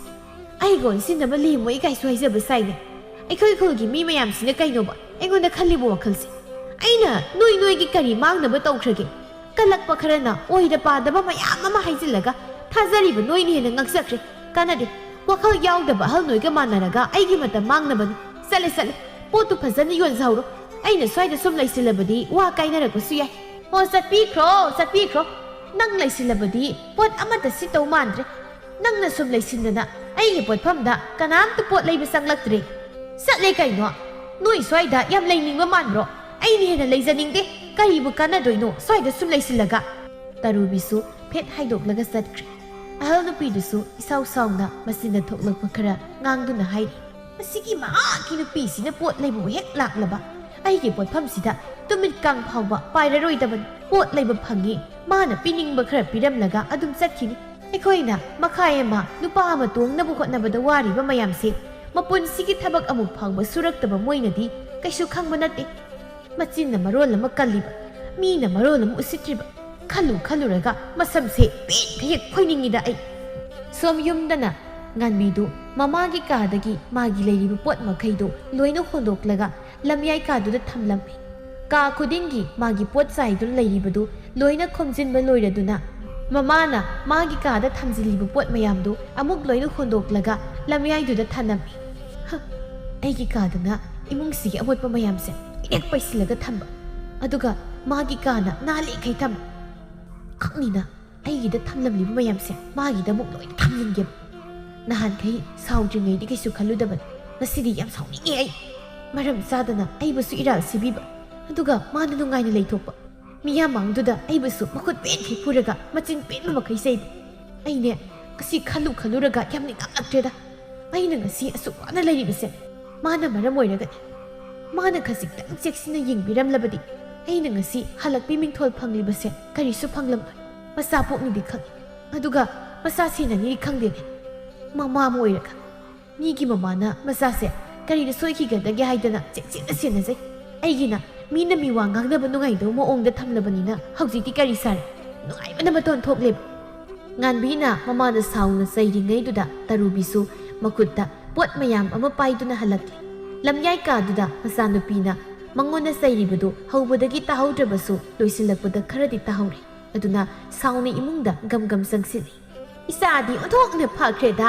ꯑꯩꯒꯣꯟ ꯁꯤꯟꯅꯕ ꯂꯦꯝꯃꯣꯏ ꯀꯥꯏꯁꯨ ꯍꯥꯏꯖꯕ ꯁꯥꯏꯅꯦ ꯑꯩꯈꯣꯏ ꯈꯨꯜꯒꯤ ꯃꯤ ꯃꯌꯥꯝꯁꯤꯅ ꯀꯩꯅꯣꯕ ꯑꯩꯉꯣꯟꯗ ꯈꯜꯂꯤꯕ ꯋꯥꯈꯜꯁꯦ ꯑꯩꯅ ꯅꯣꯏꯒꯤ ꯀꯔꯤ ꯃꯥꯡꯅꯕ ꯇꯧꯈ꯭ꯔꯒꯦ ꯀꯜꯂꯛꯄ ꯈꯔꯅ ꯑꯣꯏꯗ ꯄꯥꯗꯕ ꯃꯌꯥꯝ ꯑꯃ ꯍꯥꯏꯖꯤꯜꯂꯒ ꯊꯥꯖꯔꯤꯕ ꯅꯣꯏꯅ ꯍꯦꯟꯅ ꯉꯛꯆꯈ꯭ꯔꯦ ꯀꯥꯟꯅꯗꯦ ꯋꯥꯈꯜ ꯌꯥꯎꯗꯕ ꯑꯍꯜ ꯅꯣꯏꯒ ꯃꯥꯟꯅꯔꯒ ꯑꯩꯒꯤ ꯃꯇꯝ ꯃꯥꯡꯅꯕꯅꯤ ꯆꯠꯂꯦ ꯄꯣꯠꯇꯨ ꯐꯖꯅ ꯌꯣꯟꯖꯍꯧꯔꯣ ꯑꯩꯅ ꯁ꯭ꯋꯥꯏꯗ ꯁꯨꯝ ꯂꯩꯁꯤꯜꯂꯕꯗꯤ ꯋꯥ ꯀꯥꯏꯅꯔꯛꯄꯁꯨ ꯌꯥꯏ ꯑꯣ ꯆꯠꯄꯤꯈ꯭ꯔꯣ ꯅꯪ ꯂꯩꯁꯤꯜꯂꯕꯗꯤ ꯄꯣꯠ ꯑꯃꯠꯇ ꯁꯤꯠꯇꯧ ꯃꯥꯟꯗ꯭ꯔꯦ ꯅꯪꯅ ꯁꯨꯝ ꯂꯩꯁꯤꯟꯗꯅ ꯑꯩꯒꯤ ꯄꯣꯠꯐꯝꯗ ꯀꯅꯥꯝꯇ ꯄꯣꯠ ꯂꯩꯕ ꯆꯪꯂꯛꯇ꯭ꯔꯦ ꯆꯠꯂꯦ ꯀꯩꯅꯣ ꯅꯣꯏ ꯁ꯭ꯋꯥꯏꯗ ꯌꯥꯝ ꯂꯩꯅꯤꯡꯕ ꯃꯥꯟꯕ꯭ꯔോ ꯑꯩꯅ ꯍꯦꯟꯅ ꯂꯩꯖꯅꯤꯡꯗꯦ ꯀꯔꯤꯕꯨ ꯀꯥꯟꯅꯗꯣꯏꯅꯣ ꯁ꯭ꯋꯥꯏꯗ ꯁꯨꯝ ꯂꯩꯁꯤꯜꯂꯒ ꯇꯔꯨꯕꯤꯁꯨ ꯐꯦꯠ ꯍꯥꯏꯗꯣꯛꯂꯒ ꯆꯠꯈ꯭ꯔꯦ ꯑꯍꯜ ꯅꯨꯄꯤꯗꯨꯁꯨ ꯏꯁꯥꯎ ꯁꯥꯎꯅ ꯃꯆꯤꯟꯗ ꯊꯣꯛꯂꯛꯄ ꯈꯔ ꯉꯥꯡꯗꯨꯅ ꯍꯥꯏꯔꯤ ꯃꯁꯤꯒꯤ ꯃꯍꯥꯛꯀꯤ ꯅꯨꯄꯤꯁꯤꯅ ꯄꯣꯠ ꯂꯩꯕꯕꯨ ꯍꯦꯛ ꯂꯥꯛꯂꯕ ꯑꯩꯒꯤ ꯄꯣꯠꯐꯝꯁꯤda ꯇꯨꯃꯤꯠ ꯀꯥꯡ ꯐꯥꯎꯕ ꯄꯥꯏꯔꯔꯣꯏꯗꯕꯅꯤ ꯄꯣꯠ ꯂꯩꯕ ꯐꯪꯉꯤ ꯃꯥꯅ ꯄꯤꯅꯤꯡꯕ ꯈꯔ ꯄꯤꯔꯝꯂꯒ ꯑꯗꯨꯝ ꯆꯠꯈꯤꯅꯤ ꯑꯩꯈꯣꯏꯅ ꯃꯈꯥꯏ ꯑꯃ ꯅꯨꯄꯥ ꯑꯃ ꯇꯣꯡꯅꯕ ꯍꯣꯠꯅꯕꯗ ꯋꯥꯔꯤꯕ ꯃꯌꯥꯝꯁꯦ ꯃꯄꯨꯟꯁꯤꯒꯤ ꯊꯕꯛ ꯑꯃꯨꯛ ꯐꯥꯎꯕ ꯁꯨꯔꯛꯇꯕ ꯃꯣꯏꯅꯗꯤ ꯀꯩꯁꯨ ꯈꯪꯕ ꯅꯠꯇꯦ ꯃꯆꯤꯟꯅ ꯃꯔꯣꯜ ꯑꯃ ꯀꯜꯂꯤꯕ ꯃꯤꯅ ꯃꯔꯣꯜ ꯑꯃ ꯎꯁꯤꯠꯇ꯭ꯔꯤꯕ ꯈꯜꯂꯨꯔꯒ ꯃꯁꯝꯁꯦ ꯄꯦꯠꯀ ꯍꯦꯛ ꯐꯣꯏꯅꯤꯡꯉꯤꯗ ꯑꯩ ꯁꯣꯝ ꯌꯨꯝꯗꯅ ꯉꯥꯟꯕꯤꯗꯨ ꯃꯃꯥꯒꯤ ꯀꯥꯗꯒꯤ ꯃꯥꯒꯤ ꯂꯩꯔꯤꯕ ꯄꯣꯠ ꯃꯈꯩꯗꯨ ꯂꯣꯏꯅ ꯍꯣꯟꯗꯣꯛꯂꯒ ꯂꯝꯌꯥꯏ ꯀꯥꯗꯨꯗ ꯊꯝꯂꯝꯃꯤ ꯀꯥ ꯈꯨꯗꯤꯡꯒꯤ ꯃꯥꯒꯤ ꯄꯣꯠ ꯆꯥꯏꯗꯨꯅ ꯂꯩꯔꯤꯕꯗꯨ ꯂꯣꯏꯅ ꯈꯣꯝꯖꯤꯟꯕ ꯂꯣꯏꯔꯗꯨꯅ ꯃꯃꯥꯅ ꯃꯥꯒꯤ ꯀꯥꯗ ꯊꯝꯖꯤꯜꯂꯤꯕ ꯄꯣꯠ ꯃꯌꯥꯝꯗꯨ ꯑꯃꯨꯛ ꯂꯣꯏꯅ ꯍꯣꯟꯗꯣꯛꯂꯒ ꯂꯝꯌꯥꯏꯗꯨꯗ ꯊꯅꯝꯃꯤ ꯑꯩꯒꯤ ꯀꯥꯗꯅ ꯏꯃꯨꯡꯁꯤꯒꯤ ꯑꯃꯣꯠꯄ ꯃꯌꯥꯝꯁꯦ ꯏꯔꯦꯛ ꯄꯩꯁꯤꯜꯂꯒ ꯊꯝꯕ ꯑꯗꯨꯒ ꯃꯥꯒꯤ ꯀꯥꯅ ꯅꯥꯜꯂꯤꯈꯩ ꯊꯝꯕ ꯈꯪꯅꯤꯅ ꯑꯩꯒꯤꯗ ꯊꯝꯂꯝꯂꯤꯕ ꯃꯌꯥꯝꯁꯦ ꯃꯥꯒꯤꯗ ꯑꯃꯨꯛ ꯂꯣꯏꯅ ꯊꯝꯖꯤꯟꯒꯦꯕ ꯅꯍꯥꯟꯈꯩ ꯁꯥꯎꯗ꯭ꯔꯤꯉꯩꯗꯤ ꯀꯩꯁꯨ ꯈꯜꯂꯨꯗꯕꯅꯤ ꯉꯁꯤꯗꯤ ꯌꯥꯝ ꯁꯥꯎꯅꯤꯡꯉꯦ ꯑꯩ ꯃꯔꯝ ꯆꯥꯗꯅ ꯑꯩꯕꯨꯁꯨ ꯏꯔꯥꯜ ꯁꯤꯕꯤꯕ ꯑꯗꯨꯒ ꯃꯥꯅ ꯅꯨꯡꯉꯥꯏꯅ ꯂꯩꯊꯣꯛꯄ ꯃꯤꯌꯥꯝꯃꯥꯡꯗꯨꯗ ꯑꯩꯕꯨꯁꯨ ꯃꯈꯨꯠ ꯄꯦꯟꯈꯩ ꯐꯨꯔꯒ ꯃꯆꯤꯟ ꯄꯦꯟꯕ ꯃꯈꯩ ꯆꯩꯕ ꯑꯩꯅꯦ ꯉꯁꯤ ꯈꯜꯂꯨꯔꯒ ꯌꯥꯝ ꯅꯤꯡꯉꯛꯂꯛꯇ꯭ꯔꯦꯗ ꯑꯩꯅ ꯉꯁꯤ ꯑꯁꯨꯛ ꯋꯥꯅ ꯂꯩꯔꯤꯕꯁꯦ ꯃꯥꯅ ꯃꯔꯝ ꯑꯣꯏꯔꯒꯅꯤ ꯃꯥꯅ ꯈꯖꯤꯛꯇꯪ ꯆꯦꯛꯁꯤꯟꯅ ꯌꯦꯡꯕꯤꯔꯝꯂꯕꯗꯤ ꯑꯩꯅ ꯉꯁꯤ ꯍꯜꯂꯛꯄꯤ ꯃꯤꯡꯊꯣꯜ ꯐꯪꯂꯤꯕꯁꯦ ꯀꯔꯤꯁꯨ ꯐꯪꯂꯝꯂꯣꯏ ꯃꯆꯥ ꯄꯣꯛꯅꯤꯗꯤ ꯈꯪꯉꯤ ꯑꯗꯨꯒ ꯃꯆꯥ ꯁꯦꯟꯅꯅꯤꯗꯤ ꯈꯪꯗꯦꯅꯦ ꯃꯃꯥ ꯑꯃ ꯑꯣꯏꯔꯒ ꯃꯤꯒꯤ ꯃꯃꯥꯅ ꯃꯆꯥꯁꯦ ꯀꯔꯤꯗ ꯁꯣꯏꯈꯤꯒꯗꯒꯦ ꯍꯥꯏꯗꯅ ꯆꯦꯛꯁꯤꯟꯅ ꯁꯦꯟꯅꯖꯩ ꯑꯩꯒꯤꯅ ꯃꯤꯅ ꯃꯤꯋꯥ ꯉꯥꯡꯅꯕ ꯅꯨꯡꯉꯥꯏꯗꯧ ꯃꯑꯣꯡꯗ ꯊꯝꯂꯕꯅꯤꯅ ꯍꯧꯖꯤꯛꯇꯤ ꯀꯔꯤ ꯁꯥꯔꯦ ꯅꯨꯡꯉꯥꯏꯕꯅ ꯃꯇꯣꯟ ꯊꯣꯛꯂꯦꯕ ꯉꯥꯟꯕꯤꯅ ꯃꯃꯥꯗ ꯁꯥꯎꯅ ꯆꯩꯔꯤꯉꯩꯗꯨꯗ ꯇꯔꯨꯕꯤꯁꯨ ꯃꯈꯨꯠꯇ ꯄꯣꯠ ꯃꯌꯥꯝ ꯑꯃ ꯄꯥꯏꯗꯨꯅ ꯍꯜꯂꯛꯂꯤ ꯂꯝꯌꯥꯏ ꯀꯥꯗꯨꯗ ꯃꯆꯥꯅꯨꯄꯤꯅ ꯃꯉꯣꯟꯗ ꯆꯩꯔꯤꯕꯗꯨ ꯍꯧꯕꯗꯒꯤ ꯇꯥꯍꯧꯗ꯭ꯔꯕꯁꯨ ꯂꯣꯏꯁꯤꯜꯂꯛꯄꯗ ꯈꯔꯗꯤ ꯇꯥꯍꯧꯔꯦ ꯑꯗꯨꯅ ꯁꯥꯎꯅ ꯏꯃꯨꯡꯗ ꯒꯝ ꯆꯪꯁꯤꯜꯂꯤ ꯏꯆꯥꯗꯤ ꯑꯣꯟꯊꯣꯛꯅ ꯐꯈ꯭ꯔꯦꯗ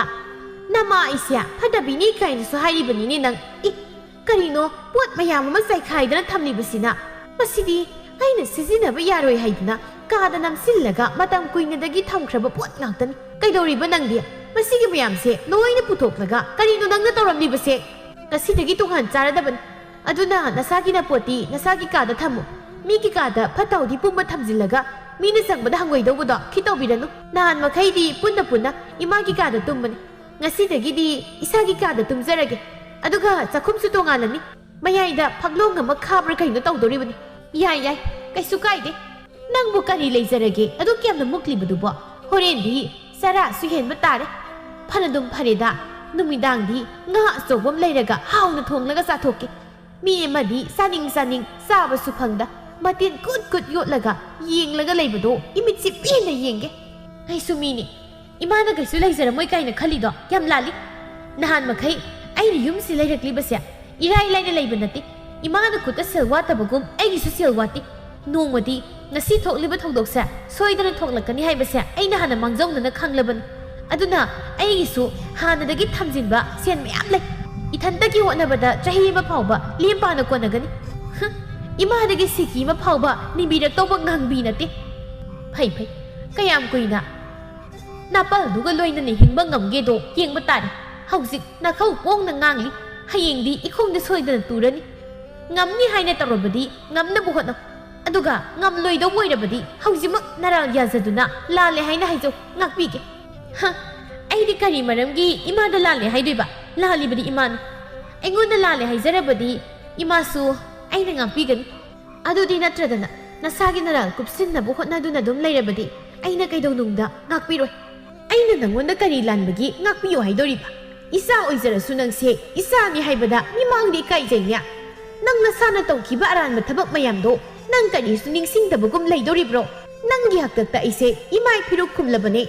ꯅꯃꯥ ꯑꯩꯁꯦ ꯐꯠꯇꯕꯤꯅꯤ ꯀꯥꯏꯅꯁꯨ ꯍꯥꯏꯔꯤꯕꯅꯤꯅꯦ ꯅꯪ ꯀꯔꯤꯅꯣ ꯄꯣꯠ ꯃꯌꯥꯝ ꯑꯃ ꯆꯥꯏꯈꯥꯏꯗꯅ ꯊꯝꯂꯤꯕꯁꯤꯅ ꯃꯁꯤꯗꯤ ꯑꯩꯅ ꯁꯤꯖꯤꯟꯅꯕ ꯌꯥꯔꯣꯏ ꯍꯥꯏꯗꯅ ꯀꯥꯗ ꯅꯝꯁꯤꯜꯂꯒꯃꯇꯝ ꯀꯨꯏꯅꯗꯒꯤ ꯊꯝꯈ꯭ꯔꯕ ꯄꯣꯠ ꯉꯥꯛꯇꯅꯤ ꯀꯩꯗꯧꯔꯤꯕ ꯅꯪꯗꯤ ꯃꯁꯤꯒꯤ ꯃꯌꯥꯝꯁꯦ ꯂꯣꯏꯅ ꯄꯨꯊꯣꯛꯂꯒ ꯀꯔꯤꯅꯣ ꯅꯪꯅ ꯇꯧꯔꯝꯂꯤꯕꯁꯦ ꯉꯁꯤꯗꯒꯤ ꯇꯣꯉꯥꯟ ꯆꯥꯔꯗꯕꯅꯤ ꯑꯗꯨꯅ ꯅꯁꯥꯒꯤ ꯅꯄꯣꯠꯇꯤ ꯅꯁꯥꯒꯤ ꯀꯥꯗ ꯊꯝꯃꯨ ꯃꯤꯒꯤ ꯀꯥꯗ ꯐꯠꯇ ꯍꯥꯎꯊꯤ ꯄꯨꯝꯕ ꯊꯝꯖꯤꯜꯂꯒ ꯃꯤꯅ ꯆꯪꯕꯗ ꯍꯪꯒꯣꯏꯗꯧꯕꯗꯣ ꯈꯤꯇꯧꯕꯤꯔꯅꯨ ꯅꯍꯥꯟ ꯃꯈꯩꯗꯤ ꯄꯨꯟꯅ ꯏꯃꯥꯒꯤ ꯀꯥꯗ ꯇꯨꯝꯕꯅꯤ ꯉꯁꯤꯗꯒꯤꯗꯤ ꯏꯁꯥꯒꯤ ꯀꯥꯗ ꯇꯨꯝꯖꯔꯒꯦ ꯑꯗꯨꯒ ꯆꯥꯛꯈꯨꯝꯁꯨ ꯇꯣꯉꯥꯜꯂꯅꯤ ꯃꯌꯥꯏꯗ ꯐꯛꯂꯣꯡ ꯑꯃ ꯈꯥꯕ꯭ꯔꯥ ꯀꯩꯅꯣ ꯇꯧꯗꯣꯔꯤꯕꯅꯤ ꯌꯥꯏ ꯀꯩꯁꯨ ꯀꯥꯏꯗꯦ ꯅꯪꯕꯨ ꯀꯔꯤ ꯂꯩꯖꯔꯒꯦ ꯑꯗꯨꯛ ꯌꯥꯝꯅ ꯃꯨꯛꯂꯤꯕꯗꯨꯕꯣ ꯍꯣꯔꯦꯟꯗꯤ ꯆꯔꯥꯁꯨ ꯍꯦꯟꯕ ꯇꯥꯔꯦ ꯐꯅꯗꯨꯝ ꯐꯔꯦꯗ ꯅꯨꯃꯤꯗꯥꯡꯗꯤ ꯉꯥ ꯑꯆꯧꯕ ꯑꯃ ꯂꯩꯔꯒ ꯍꯥꯎꯅ ꯊꯣꯡꯂꯒ ꯆꯥꯊꯣꯛꯀꯦ ꯃꯤ ꯑꯃꯗꯤ ꯆꯥꯅꯤꯡ ꯆꯥꯕꯁꯨ ꯐꯪꯗ ꯃꯇꯦꯟ ꯀꯨꯠ ꯌꯣꯠꯂꯒ ꯌꯦꯡꯂꯒ ꯂꯩꯕꯗꯣ ꯏꯃꯤꯠꯁꯤ ꯄꯦꯟꯅ ꯌꯦꯡꯒꯦ ꯑꯩꯁꯨ ꯃꯤꯅꯤ ꯏꯃꯥꯅ ꯀꯩꯁꯨ ꯂꯩꯖꯔꯝꯃꯣꯏ ꯀꯥꯏꯅ ꯈꯜꯂꯤꯗꯣ ꯌꯥꯝ ꯂꯥꯜꯂꯤ ꯅꯍꯥꯟ ꯃꯈꯩ ꯑꯩꯅ ꯌꯨꯝꯁꯤ ꯂꯩꯔꯛꯂꯤꯕꯁꯦ ꯏꯔꯥꯏ ꯂꯥꯏꯅ ꯂꯩꯕ ꯅꯠꯇꯦ ꯏꯃꯥꯅ ꯈꯨꯠꯇ ꯁꯦꯜ ꯋꯥꯠꯇꯕꯒꯨꯝ ꯑꯩꯒꯤꯁꯨ ꯁꯦꯜ ꯋꯥꯠꯇꯦ ꯅꯣꯡꯃꯗꯤ ꯉꯁꯤ ꯊꯣꯛꯂꯤꯕ ꯊꯧꯗꯣꯛꯁꯦ ꯁꯣꯏꯗꯅ ꯊꯣꯛꯂꯛꯀꯅꯤ ꯍꯥꯏꯕꯁꯦ ꯑꯩꯅ ꯍꯥꯟꯅ ꯃꯥꯡꯖꯧꯅꯅ ꯈꯪꯂꯕꯅꯤ ꯑꯗꯨꯅ ꯑꯩꯒꯤꯁꯨ ꯍꯥꯟꯅꯗꯒꯤ ꯊꯝꯖꯤꯟꯕ ꯁꯦꯟ ꯃꯌꯥꯝ ꯂꯩ ꯏꯊꯟꯇꯒꯤ ꯍꯣꯠꯅꯕꯗ ꯆꯍꯤ ꯑꯃ ꯐꯥꯎꯕ ꯂꯦꯝ ꯄꯥꯅ ꯀꯣꯟꯅꯒꯅꯤ ꯏꯃꯥꯗꯒꯤ ꯁꯤꯀꯤ ꯑꯃ ꯐꯥꯎꯕ ꯅꯤꯕꯤꯔꯛꯇꯧꯕ ꯉꯥꯡꯕꯤ ꯅꯠꯇꯦ ꯐꯩ ꯀꯌꯥꯝ ꯀꯨꯏꯅ ꯅꯥꯄꯜꯗꯨꯒ ꯂꯣꯏꯅꯅ ꯍꯤꯡꯕ ꯉꯝꯒꯦꯗꯣ ꯌꯦꯡꯕ ꯇꯥꯔꯦ ꯍꯧꯖꯤꯛ ꯅꯥꯈꯧ ꯄꯣꯡꯅ ꯉꯥꯡꯂꯤ ꯍꯌꯦꯡꯗꯤ ꯏꯈꯣꯡꯗ ꯁꯣꯏꯗꯅ ꯇꯨꯔꯅꯤ ꯉꯝꯅꯤ ꯍꯥꯏꯅ ꯇꯧꯔꯕꯗꯤ ꯉꯝꯅꯕ ꯍꯣꯠꯅꯧ ꯑꯗꯨꯒ ꯉꯝꯂꯣꯏꯗꯧ ꯑꯣꯏꯔꯕꯗꯤ ꯍꯧꯖꯤꯛꯃꯛ ꯅꯔꯥꯜ ꯌꯥꯖꯗꯨꯅ ꯂꯥꯜꯂꯦ ꯍꯥꯏꯅ ꯍꯥꯏꯖꯧ ꯉꯥꯛꯄꯤꯒꯦ ꯑꯩꯗꯤ ꯀꯔꯤ ꯃꯔꯝꯒꯤ ꯏꯃꯥꯗ ꯂꯥꯜꯂꯦ ꯍꯥꯏꯗꯣꯏꯕ ꯂꯥꯜꯂꯤꯕꯗꯤ ꯏꯃꯥꯅꯤ ꯑꯩꯉꯣꯟꯗ ꯂꯥꯜꯂꯦ ꯍꯥꯏꯖꯔꯕꯗꯤ ꯏꯃꯥꯁꯨ ꯑꯩꯅ ꯉꯥꯛꯄꯤꯒꯅꯤ ꯑꯗꯨꯗꯤ ꯅꯠꯇ꯭ꯔꯗꯅ ꯅꯁꯥꯒꯤ ꯅꯔꯥꯜ ꯀꯨꯞꯁꯤꯟꯅꯕ ꯍꯣꯠꯅꯗꯨꯅ ꯑꯗꯨꯝ ꯂꯩꯔꯕꯗꯤ ꯑꯩꯅ ꯀꯩꯗꯧꯅꯨꯡꯗ ꯉꯥꯛꯄꯤꯔꯣꯏ ꯑꯩꯅ ꯅꯪꯉꯣꯟꯗ ꯀꯔꯤ ꯂꯥꯟꯕꯒꯤ ꯉꯥꯛꯄꯤꯌꯣ ꯍꯥꯏꯗꯣꯔꯤꯕ ꯏꯆꯥ ꯑꯣꯏꯖꯔꯁꯨ ꯅꯪꯁꯦ ꯏꯆꯥꯅꯤ ꯍꯥꯏꯕꯗ ꯃꯤꯃꯥꯡꯗ ꯏꯀꯥꯏꯖꯩꯅꯦ ꯅꯪ ꯅꯁꯥꯅ ꯇꯧꯈꯤꯕ ꯑꯔꯥꯟꯕ ꯊꯕꯛ ꯃꯌꯥꯝꯗꯣ ꯅꯪ ꯀꯔꯤꯁꯨ ꯅꯤꯡꯁꯤꯡꯗꯕꯒꯨം ꯂꯩꯗꯣꯔꯤꯕ꯭ꯔꯣ ꯅꯪꯒꯤ ꯍꯥꯛꯇꯛꯇ ꯑꯩꯁꯦ ꯏꯃꯥꯏ ꯐꯤꯔꯨꯛ ꯈꯨꯝꯂꯕꯅꯦ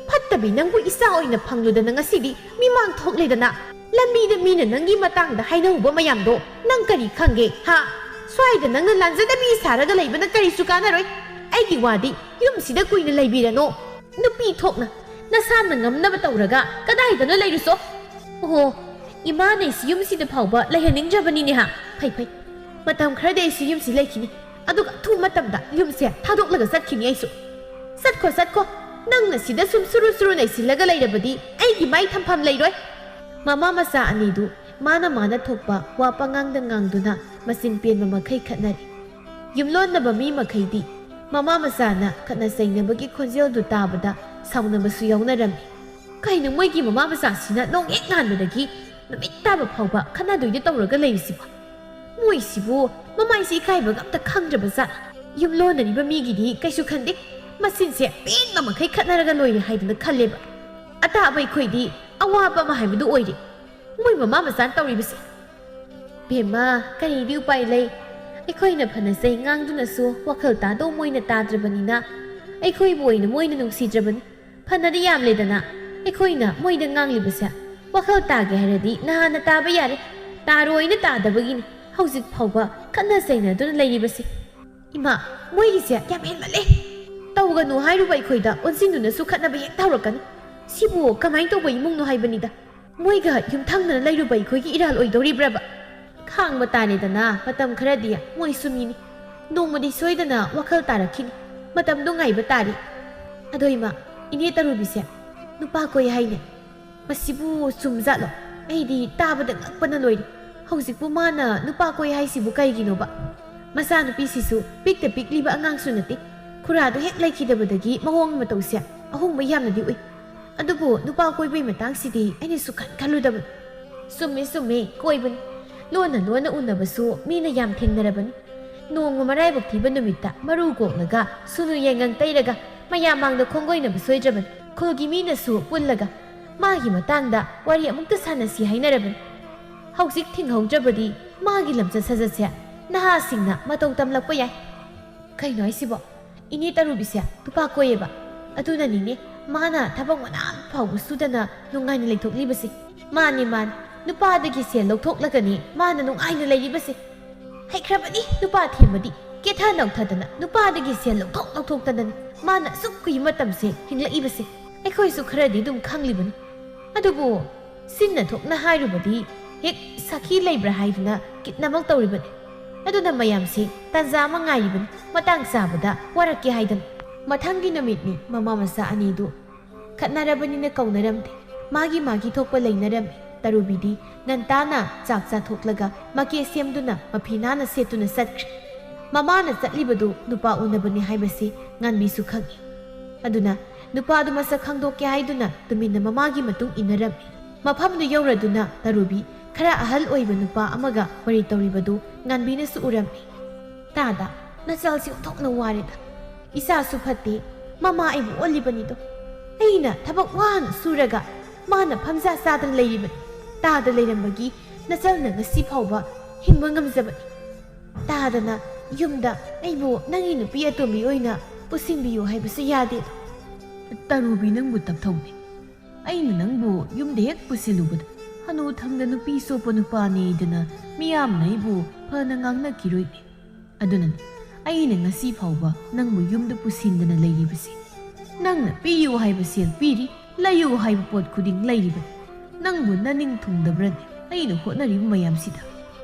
ꯐꯠꯇꯕꯤ ꯅꯪꯕꯨ ꯏꯆꯥ ꯑꯣꯏꯅ ꯐꯪꯂꯨꯗꯅ ꯉꯁꯤꯗꯤ ꯃꯤꯃꯥꯡ ꯊꯣꯛꯂꯦꯗꯅ ꯂꯝꯕꯤꯗ ꯃꯤꯅ ꯅꯪꯒꯤ ꯃꯇꯥꯡꯗ ꯍꯥꯏꯅꯍꯧꯕ ꯃꯌꯥꯝꯗꯣ ꯅꯪ ꯀꯔꯤ ꯈꯪꯒꯦ ꯍꯥ ꯁ꯭ꯋꯥꯏꯗ ꯅꯪꯅ ꯂꯥꯟꯖꯗꯕꯤ ꯁꯥꯔꯒ ꯂꯩꯕꯅ ꯀꯔꯤꯁꯨ ꯀꯥꯟꯅꯔꯣꯏ ꯑꯩꯒꯤ ꯋꯥꯗꯤ ꯌꯨꯝꯁꯤꯗ ꯀꯨꯏꯅ ꯂꯩꯕꯤꯔꯅꯣ ꯅꯨꯄꯤ ꯊꯣꯛꯅ ꯅꯁꯥꯅ ꯉꯝꯅꯕ ꯇꯧꯔꯒ ꯀꯗꯥꯏꯗꯅꯣ ꯂꯩꯔꯨꯁꯣ ꯑꯣꯍꯣ ꯏꯃꯥꯅ ꯑꯩꯁꯤ ꯌꯨꯝꯁꯤꯗ ꯐꯥꯎꯕ ꯂꯩꯍꯟꯅꯤꯡꯗ꯭ꯔꯕꯅꯤꯅꯦ ꯍꯥ ꯐꯩ ꯐꯩ ꯃꯇꯝ ꯈꯔꯗꯤ ꯑꯩꯁꯤ ꯌꯨꯝꯁꯤ ꯂꯩꯈꯤꯅꯤ ꯑꯗꯨꯒ ꯑꯊꯨꯕ ꯃꯇꯝꯗ ꯌꯨꯝꯁꯦ ꯊꯥꯗꯣꯛꯂꯒ ꯆꯠꯈꯤꯅꯤ ꯑꯩꯁꯨ ꯆꯠꯈꯣ ꯅꯪꯅ ꯁꯤꯗ ꯁꯨꯝ ꯁꯨꯔꯨ ꯅꯩꯁꯤꯜꯂꯒ ꯂꯩꯔꯕꯗꯤ ꯑꯩꯒꯤ ꯃꯥꯏ ꯊꯝꯐꯝ ꯂꯩꯔꯣꯏ ꯃꯃꯥ ꯃꯆꯥ ꯑꯅꯤꯗꯨ ꯃꯥꯅ ꯊꯣꯛꯄ ꯋꯥ ꯄꯉꯥꯡꯗ ꯉꯥꯡꯗꯨꯅ ꯃꯆꯤꯟ ꯄꯦꯟꯕ ꯃꯈꯩ ꯈꯠꯅꯔꯤ ꯌꯨꯝꯂꯣꯟꯅꯕ ꯃꯤ ꯃꯈꯩꯗꯤ ꯃꯃꯥ ꯃꯆꯥꯅ ꯈꯠꯅ ꯆꯩꯅꯕꯒꯤ ꯈꯣꯟꯖꯦꯜꯗꯨ ꯇꯥꯕꯗ ꯁꯥꯎꯅꯕꯁꯨ ꯌꯥꯎꯅꯔꯝꯃꯤ ꯀꯩꯅꯣ ꯃꯣꯏꯒꯤ ꯃꯃꯥ ꯃꯆꯥꯁꯤꯅ ꯅꯣꯡ ꯍꯦꯛ ꯉꯥꯟꯕꯗꯒꯤ ꯅꯨꯃꯤꯠ ꯇꯥꯕ ꯐꯥꯎꯕ ꯈꯠꯅꯗꯣꯏꯗ ꯇꯧꯔꯒ ꯂꯩꯔꯤꯁꯤꯕꯣ ꯃꯣꯏꯁꯤꯕꯨ ꯃꯃꯥꯏꯁꯤ ꯏꯀꯥꯏꯕꯒ ꯑꯝꯇ ꯈꯪꯗ꯭ꯔꯕ ꯖꯥꯠ ꯌꯨꯝꯂꯣꯟꯅꯔꯤꯕ ꯃꯤꯒꯤꯗꯤ ꯀꯩꯁꯨ ꯈꯟꯗꯦ ꯃꯆꯤꯟꯁꯦ ꯄꯦꯟꯕ ꯃꯈꯩ ꯈꯠꯅꯔꯒ ꯂꯣꯏꯔꯦ ꯍꯥꯏꯗꯅ ꯈꯜꯂꯦꯕ ꯑꯇꯥꯕ ꯑꯩꯈꯣꯏꯗꯤ ꯑꯋꯥꯕ ꯑꯃ ꯍꯥꯏꯕꯗꯨ ꯑꯣꯏꯔꯦ ꯃꯣꯏ ꯃꯃꯥ ꯃꯆꯥꯅ ꯇꯧꯔꯤꯕꯁꯦ ꯕꯦꯝꯃ ꯀꯔꯤꯗꯤ ꯎꯄꯥꯏ ꯂꯩ ꯑꯩꯈꯣꯏꯅ ꯐꯅ ꯆꯩ ꯉꯥꯡꯗꯨꯅꯁꯨ ꯋꯥꯈꯜ ꯇꯥꯗꯧ ꯃꯣꯏꯅ ꯇꯥꯗ꯭ꯔꯕꯅꯤꯅ ꯑꯩꯈꯣꯏꯕꯨ ꯑꯣꯏꯅ ꯃꯣꯏꯅ ꯅꯨꯡꯁꯤꯗ꯭ꯔꯕꯅꯤ ꯐꯅꯗꯤ ꯌꯥꯝꯂꯦꯗꯅ ꯑꯩꯈꯣꯏꯅ ꯃꯣꯏꯗ ꯉꯥꯡꯂꯤꯕꯁꯦ ꯋꯥꯈꯜ ꯇꯥꯒꯦ ꯍꯥꯏꯔꯗꯤ ꯅꯍꯥꯟꯅ ꯇꯥꯕ ꯌꯥꯔꯦ ꯇꯥꯔꯣꯏꯅ ꯇꯥꯗꯕꯒꯤꯅꯤ ꯍꯧꯖꯤꯛ ꯐꯥꯎꯕ ꯈꯠꯅ ꯆꯩꯅꯗꯨꯅ ꯂꯩꯔꯤꯕꯁꯦ ꯏꯃꯥ ꯃꯣꯏꯒꯤꯁꯦ ꯌꯥꯝ ꯍꯦꯟꯃꯜꯂꯦ ꯇꯧꯒꯅꯨ ꯍꯥꯏꯔꯨꯕ ꯑꯩꯈꯣꯏꯗ ꯑꯣꯟꯁꯤꯟꯗꯨꯅꯁꯨ ꯈꯠꯅꯕ ꯍꯦꯛ ꯇꯧꯔꯛꯀꯅꯤ ꯁꯤꯕꯨ ꯀꯃꯥꯏꯅ ꯇꯧꯕ ꯏꯃꯨꯡꯅꯣ ꯍꯥꯏꯕꯅꯤꯗ ꯃꯣꯏꯒ ꯌꯨꯝꯊꯪꯅꯅ ꯂꯩꯔꯨꯕ ꯑꯩꯈꯣꯏꯒꯤ ꯏꯔꯥꯜ ꯑꯣꯏꯗꯧꯔꯤꯕ꯭ꯔꯕ ꯈꯥꯡꯕ ꯇꯥꯔꯦꯗꯅ ꯃꯇꯝ ꯈꯔꯗꯤ ꯃꯣꯏꯁꯨ ꯃꯤꯅꯤ ꯅꯣꯡꯃꯗꯤ ꯁꯣꯏꯗꯅ ꯋꯥꯈꯜ ꯇꯥꯔꯛꯈꯤꯅꯤ ꯃꯇꯝꯗꯣ ꯉꯥꯏꯕ ꯇꯥꯔꯤ ꯑꯗꯣ ꯏꯃꯥ ꯏꯅꯦ ꯇꯔꯨꯕꯤꯁꯦ ꯅꯨꯄꯥ ꯀꯣꯏ ꯍꯥꯏꯅꯦ ꯃꯁꯤꯕꯨ ꯆꯨꯝꯖꯥꯠꯂꯣ ꯑꯩꯗꯤ ꯇꯥꯕꯗ ꯉꯛꯄꯅ ꯂꯣꯏꯔꯦ ꯍꯧꯖꯤꯛꯄꯨ ꯃꯥꯅ ꯅꯨꯄా ꯀꯣꯏ ꯍꯥꯏꯁꯤꯕꯨ ꯀꯩꯒꯤꯅꯣꯕ ꯃꯆꯥꯅꯨꯄꯤꯁꯤꯁꯨ ꯄꯤꯛꯇ ꯄꯤꯛꯂꯤꯕ ꯑꯉꯥꯡꯁꯨ ꯅꯠꯇꯦ ꯈꯨꯔꯥꯗꯣ ꯍꯦꯛ ꯂꯩꯈꯤꯗꯕꯗꯒꯤ ꯃꯑꯣꯡ ꯃꯇꯧꯁꯦ ꯑꯍꯣꯡꯕ ꯌꯥꯝꯅꯗꯤ ꯎꯏ ꯑꯗꯨꯕꯨ ꯅꯨꯄꯥ ꯀꯣꯏꯕꯒꯤ ꯃꯇꯥꯡꯁꯤꯗꯤ ꯑꯩꯅꯁꯨ ꯈꯜꯂꯨꯗꯕꯅꯤ ꯆꯨꯝꯃꯦ ꯀꯣꯏꯕꯅꯤ ꯂꯣꯟꯅ ꯎꯅꯕꯁꯨ ꯃꯤꯅ ꯌꯥꯝ ꯊꯦꯡꯅꯔꯕꯅꯤ ꯅꯣꯡꯃ ꯃꯔꯥꯏꯕꯛ ꯊꯤꯕ ꯅꯨꯃꯤꯠꯇ ꯃꯔꯨ ꯀꯣꯛꯂꯒ ꯁꯨꯅꯨ ꯌꯦꯡꯉꯪ ꯇꯩꯔꯒ ꯃꯌꯥꯝ ꯃꯥꯡꯗ ꯈꯣꯡꯒꯣꯏꯅꯕ ꯁꯣꯏꯗ꯭ꯔꯕꯅꯤ ꯈꯨꯜꯒꯤ ꯃꯤꯅꯁꯨ ꯄꯨꯜꯂꯒ ꯃꯥꯒꯤ ꯃꯇꯥꯡꯗ ꯋꯥꯔꯤ ꯑꯃꯨꯛꯇ ꯁꯥꯟꯅꯁꯤ ꯍꯥꯏꯅꯔꯕꯅꯤ ꯍꯧꯖꯤꯛ ꯊꯤꯡꯍꯧꯗ꯭ꯔꯕꯗꯤ ꯃꯥꯒꯤ ꯂꯝꯆꯠ ꯁꯥꯖꯠꯁꯦ ꯅꯍꯥꯁꯤꯡꯅ ꯃꯇꯧ ꯇꯝꯂꯛꯄ ꯌꯥꯏ ꯀꯩꯅꯣ ꯍꯥꯏꯁꯤꯕꯣ ꯏꯅꯦ ꯇꯔꯨꯕꯤꯁꯦ ꯅꯨꯄꯥ ꯀꯣꯏꯌꯦꯕ ꯑꯗꯨꯅꯅꯤꯅꯦ ꯃꯥꯅ ꯊꯕꯛ ꯃꯅꯥꯝ ꯐꯥꯎꯕ ꯁꯨꯗꯅ ꯅꯨꯡꯉꯥꯏꯅ ꯂꯩꯊꯣꯛꯂꯤꯕꯁꯦ ꯃꯥꯅꯤ ꯅꯨꯄꯥꯗꯒꯤ ꯁꯦꯜ ꯂꯧꯊꯣꯛꯂꯒꯅꯤ ꯃꯥꯅ ꯅꯨꯡꯉꯥꯏꯅ ꯂꯩꯔꯤꯕꯁꯦ ꯍꯩꯈ꯭ꯔꯕꯅꯤ ꯅꯨꯄꯥ ꯊꯦꯝꯕꯗꯤ ꯀꯦꯊ ꯅꯧꯊꯗꯅ ꯅꯨꯄꯥꯗꯒꯤ ꯁꯦꯜ ꯂꯧꯊꯣꯛꯇꯅꯅꯤ ꯃꯥꯅ ꯑꯁꯨꯛ ꯀꯨꯏ ꯃꯇꯝꯁꯦ ꯍꯤꯡꯂꯛꯏꯕꯁꯦ ꯑꯩꯈꯣꯏꯁꯨ ꯈꯔꯗꯤ ꯑꯗꯨꯝ ꯈꯪꯂꯤꯕꯅꯤ ꯑꯗꯨꯕꯨ ꯁꯤꯟꯅ ꯊꯣꯛꯅ ꯍꯥꯏꯔꯨꯕꯗꯤ ꯍꯦꯛ ꯁꯥꯈꯤ ꯂꯩꯕ꯭ꯔꯥ ꯍꯥꯏꯗꯨꯅ ꯀꯤꯠꯅꯃꯛ ꯇꯧꯔꯤꯕꯅꯤ ꯑꯗꯨꯅ ꯃꯌꯥꯝꯁꯤ ꯇꯥꯟꯖꯥ ꯑꯃ ꯉꯥꯏꯔꯤꯕꯅꯤ ꯃꯇꯥꯡ ꯆꯥꯕꯗ ꯋꯥꯔꯛꯀꯦ ꯍꯥꯏꯗꯅ ꯃꯊꯪꯒꯤ ꯅꯨꯃꯤꯠꯅꯤ ꯃꯃꯥ ꯃꯆꯥ ꯑꯅꯤꯗꯨ ꯈꯠꯅꯔꯕꯅꯤꯅ ꯀꯧꯅꯔꯝꯗꯦ ꯃꯥꯒꯤ ꯊꯣꯛꯄ ꯂꯩꯅꯔꯝꯃꯤ ꯇꯔꯨꯕꯤꯗꯤ ꯉꯟꯇꯥꯅ ꯆꯥꯛ ꯆꯥꯊꯣꯛꯂꯒ ꯃꯀꯦ ꯁꯦꯝꯗꯨꯅ ꯃꯐꯤ ꯅꯥꯟꯅ ꯁꯦꯠꯇꯨꯅ ꯆꯠꯈ꯭ꯔꯦ ꯃꯃꯥꯅ ꯆꯠꯂꯤꯕꯗꯨ ꯅꯨꯄꯥ ꯎꯅꯕꯅꯤ ꯍꯥꯏꯕꯁꯤ ꯉꯥꯟꯕꯤꯁꯨ ꯈꯪꯏ ꯑꯗꯨꯅ ꯅꯨꯄꯥꯗꯨ ꯃꯁꯛ ꯈꯪꯗꯣꯛꯀꯦ ꯍꯥꯏꯗꯨꯅ ꯇꯨꯃꯤꯟꯅ ꯃꯃꯥꯒꯤ ꯃꯇꯨꯡ ꯏꯟꯅꯔꯝꯃꯤ ꯃꯐꯝꯗꯨ ꯌꯧꯔꯗꯨꯅ ꯇꯔꯨꯕꯤ ꯈꯔ ꯑꯍꯜ ꯑꯣꯏꯕ ꯅꯨꯄꯥ ꯑꯃꯒ ꯋꯥꯔꯤ ꯇꯧꯔꯤꯕꯗꯨ ꯉꯥꯟꯕꯤꯅꯁꯨ ꯎꯔꯝꯃꯤ ꯇꯥꯗ ꯅꯆꯜꯁꯤ ꯑꯣꯟꯊꯣꯛꯅ ꯋꯥꯔꯦꯗ ꯏꯁꯥꯁꯨ ꯐꯠꯇꯦ ꯃꯃꯥ ꯑꯩꯕꯨ ꯑꯣꯜꯂꯤꯕꯅꯤꯗꯣ ꯑꯩꯅ ꯊꯕꯛ ꯋꯥꯅ ꯁꯨꯔꯒ ꯃꯥꯅ ꯐꯝꯖꯥ ꯆꯥꯗꯅ ꯂꯩꯔꯤꯕꯅꯤ ꯇꯥꯗ ꯂꯩꯔꯝꯕꯒꯤ ꯅꯆꯜꯅ ꯉꯁꯤ ꯐꯥꯎꯕ ꯍꯤꯡꯕ ꯉꯝꯖꯕꯅꯤ ꯇꯥꯗꯅ ꯌꯨꯝꯗ ꯑꯩꯕꯨ ꯅꯪꯒꯤ ꯅꯨꯄꯤ ꯑꯇꯣꯝꯕꯤ ꯑꯣꯏꯅ ꯄꯨꯁꯤꯟꯕꯤꯌꯨ ꯍꯥꯏꯕꯁꯨ ꯌꯥꯗꯦꯗꯣ ꯇꯔꯨꯕꯤ ꯅꯪꯕꯨ ꯇꯞꯊꯧꯅꯦ ꯑꯩꯅ ꯅꯪꯕꯨ ꯌꯨꯝꯗ ꯍꯦꯛ ꯄꯨꯁꯤꯜꯂꯨꯕꯗ ꯍꯅꯨ ꯊꯪꯗ ꯅꯨꯄꯤ ꯆꯣꯞꯄ ꯅꯨꯄꯥꯅꯦꯗꯅ ꯃꯤꯌꯥꯝꯅ ꯑꯩꯕꯨ ꯐꯅ ꯉꯥꯡꯅꯈꯤꯔꯣꯏꯅꯦ ꯑꯗꯨꯅꯅꯤ ꯑꯩꯅ ꯉꯁꯤ ꯐꯥꯎꯕ ꯅꯪꯕꯨ ꯌꯨꯝꯗ ꯄꯨꯁꯤꯟꯗꯅ ꯂꯩꯔꯤꯕꯁꯦ ꯅꯪꯅ ꯄꯤꯌꯨ ꯍꯥꯏꯕ ꯁꯦꯜ ꯄꯤꯔꯤ ꯂꯩꯌꯨ ꯍꯥꯏꯕ ꯄꯣꯠ ꯈꯨꯗꯤꯡ ꯂꯩꯔꯤꯕꯅꯤ ꯅꯪꯕꯨ ꯅꯅꯤꯡ ꯊꯨꯡꯗꯕ꯭ꯔꯅꯦ ꯑꯩꯅ ꯍꯣꯠꯅꯔꯤꯕ ꯃꯌꯥꯝꯁꯤꯗ